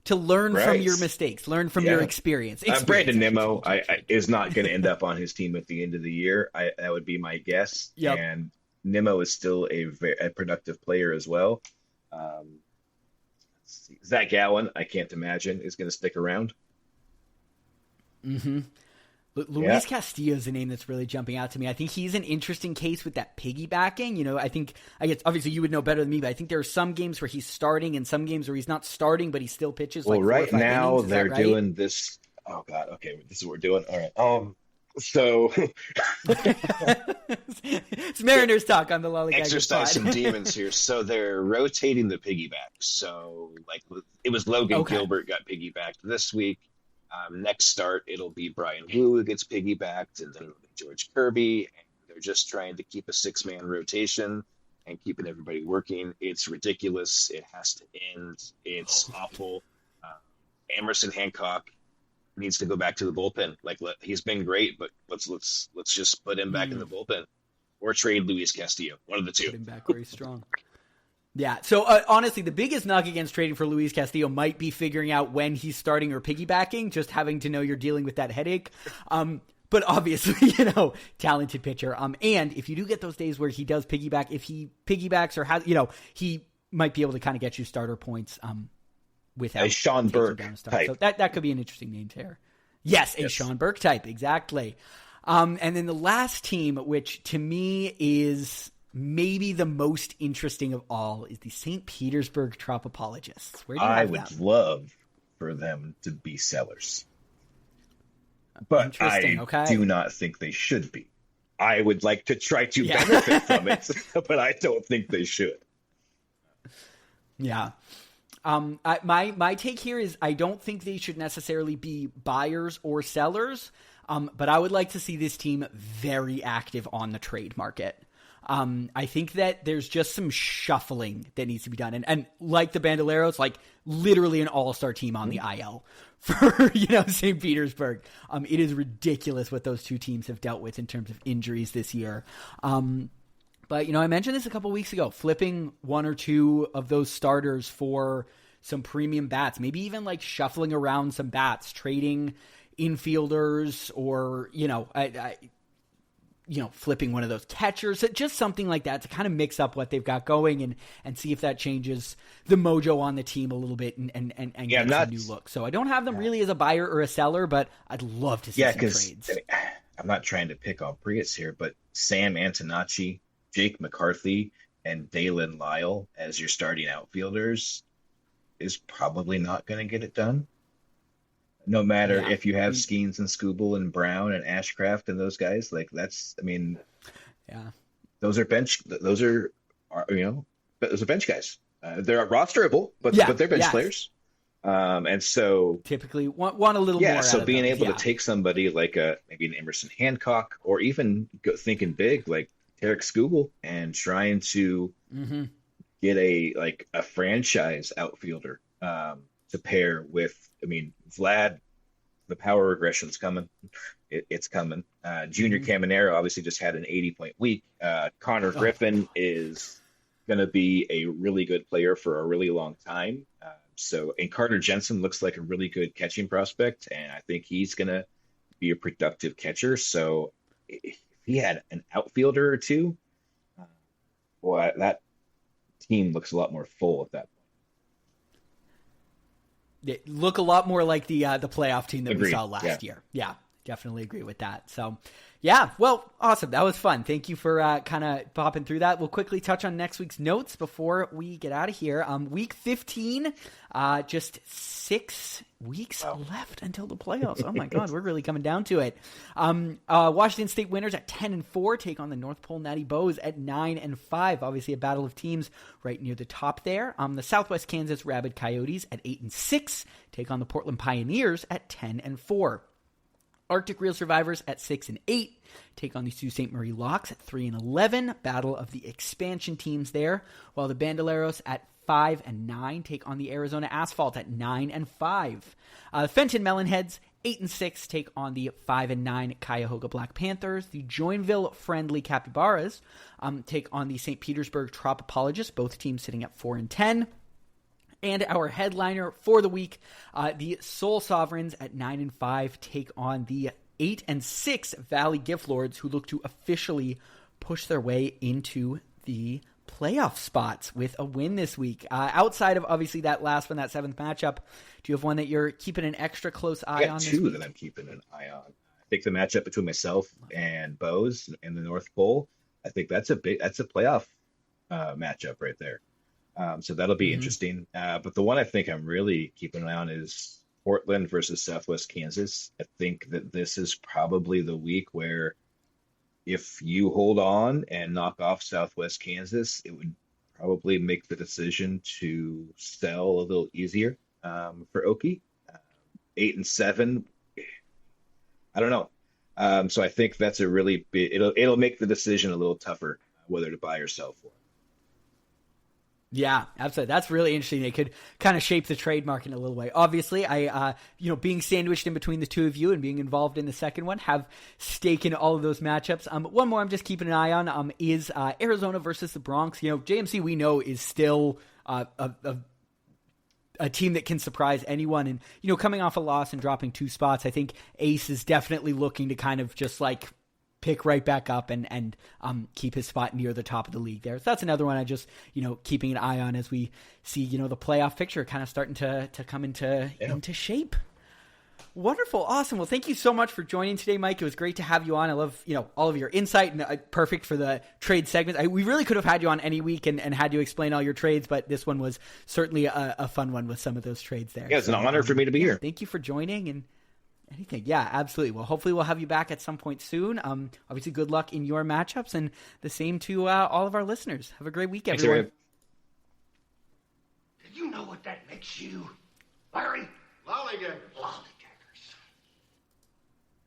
[SPEAKER 2] to learn from your mistakes, learn from your experience.
[SPEAKER 3] Brandon Nimmo is not going to end up on his team at the end of the year. That would be my guess.
[SPEAKER 2] Yep.
[SPEAKER 3] And Nimmo is still a productive player as well. Zach Gallen, I can't imagine, is going to stick around.
[SPEAKER 2] Mm-hmm. Luis Castillo is a name that's really jumping out to me. I think he's an interesting case with that piggybacking. I guess obviously you would know better than me, but I think there are some games where he's starting and some games where he's not starting, but he still pitches.
[SPEAKER 3] Well, right now they're doing this. Oh God. Okay. This is what we're doing. All right. So
[SPEAKER 2] it's Mariners talk on the Lolly
[SPEAKER 4] exercise some demons here. So they're rotating the piggyback. So it was Logan Gilbert got piggybacked this week. Next start, it'll be Brian Wu who gets piggybacked, and then it'll be George Kirby. And they're just trying to keep a 6-man rotation and keeping everybody working. It's ridiculous. It has to end. It's awful. Emerson Hancock needs to go back to the bullpen. He's been great, but let's just put him back in the bullpen, or trade Luis Castillo. One of the two.
[SPEAKER 2] Put him back very strong. Yeah. So honestly, the biggest knock against trading for Luis Castillo might be figuring out when he's starting or piggybacking, just having to know you're dealing with that headache. But obviously, talented pitcher. And if you do get those days where he does piggyback, if he piggybacks or has, he might be able to kind of get you starter points without
[SPEAKER 3] a Sean Burke type.
[SPEAKER 2] So that could be an interesting name there. Yes, a Sean Burke type, exactly. And then the last team, which to me is maybe the most interesting of all, is the St. Petersburg Tropopologists. Where do you have
[SPEAKER 3] would love for them to be sellers, but I do not think they should be. I would like to try to benefit from it, but I don't think they should.
[SPEAKER 2] Yeah. My take here is I don't think they should necessarily be buyers or sellers, but I would like to see this team very active on the trade market. I think that there's just some shuffling that needs to be done. And like the Bandoleros, literally an all-star team on the IL for, St. Petersburg. It is ridiculous what those two teams have dealt with in terms of injuries this year. But, I mentioned this a couple weeks ago, flipping one or two of those starters for some premium bats, maybe even like shuffling around some bats, trading infielders, or, flipping one of those catchers, just something like that to kind of mix up what they've got going and see if that changes the mojo on the team a little bit and get some new look. So I don't have them really as a buyer or a seller, but I'd love to see some trades.
[SPEAKER 3] I'm not trying to pick on Prius here, but Sam Antonacci, Jake McCarthy, and Dalen Lyle as your starting outfielders is probably not going to get it done. No matter if you have Skeens and Scooble and Brown and Ashcraft and those guys, those are bench guys. They're rosterable, but they're bench players. And so
[SPEAKER 2] typically want a little more.
[SPEAKER 3] So being able to take somebody like maybe an Emerson Hancock, or even thinking big like Tarek Scooble, and trying to get a franchise outfielder to pair with. I mean, Vlad, the power regression's coming. It's coming. Junior Caminero obviously just had an 80-point week. Connor Griffin is going to be a really good player for a really long time. And Carter Jensen looks like a really good catching prospect, and I think he's going to be a productive catcher. So if he had an outfielder or two, that team looks a lot more full at that point.
[SPEAKER 2] They look a lot more like the playoff team that we saw last year. Yeah, definitely agree with that. So, yeah, well, awesome. That was fun. Thank you for kind of popping through that. We'll quickly touch on next week's notes before we get out of here. Week 15, just 6 weeks left until the playoffs. Oh, my God, we're really coming down to it. Washington State winners at 10-4 take on the North Pole Natty Bows at 9-5. Obviously, a battle of teams right near the top there. The Southwest Kansas Rabid Coyotes at 8-6 take on the Portland Pioneers at 10-4. Arctic Real Survivors at 6-8 take on the Sault Ste. Marie Locks at 3-11. Battle of the expansion teams there. While the Bandoleros at 5-9 take on the Arizona Asphalt at 9-5. Fenton Melonheads 8-6 take on the 5-9 Cuyahoga Black Panthers. The Joinville Friendly Capybaras take on the St. Petersburg Tropopologists. Both teams sitting at 4-10. And our headliner for the week, the Soul Sovereigns at 9-5 take on the 8-6 Valley Gift Lords, who look to officially push their way into the playoff spots with a win this week. Outside of obviously that last one, that 7th matchup, do you have one that you're keeping an extra close eye on?
[SPEAKER 3] Two that I'm keeping an eye on. I think the matchup between myself and Bose in the North Pole, I think that's a playoff matchup right there. So that'll be interesting. But the one I think I'm really keeping an eye on is Portland versus Southwest Kansas. I think that this is probably the week where if you hold on and knock off Southwest Kansas, it would probably make the decision to sell a little easier for Okie. 8-7, I don't know. So I think that's a really big. It'll make the decision a little tougher whether to buy or sell for.
[SPEAKER 2] Yeah, absolutely. That's really interesting. It could kind of shape the trade market in a little way. Obviously, I, being sandwiched in between the two of you and being involved in the second one, have stake in all of those matchups. One more I'm just keeping an eye on is Arizona versus the Bronx. JMC we know is still a team that can surprise anyone. And, coming off a loss and dropping 2 spots, I think Ace is definitely looking to kind of just like pick right back up and keep his spot near the top of the league there. So that's another one I just, keeping an eye on as we see, the playoff picture kind of starting to come into shape. Wonderful. Awesome. Well, thank you so much for joining today, Mike. It was great to have you on. I love, all of your insight and perfect for the trade segments. We really could have had you on any week and had you explain all your trades, but this one was certainly a fun one with some of those trades there.
[SPEAKER 3] Yeah, it's an honor for me to be here.
[SPEAKER 2] Thank you for joining and anything. Yeah, absolutely. Well, hopefully we'll have you back at some point soon. Obviously, good luck in your matchups, and the same to all of our listeners. Have a great week, everyone.
[SPEAKER 5] Do you know what that makes you, Larry? Lollygagger. Lollygagger.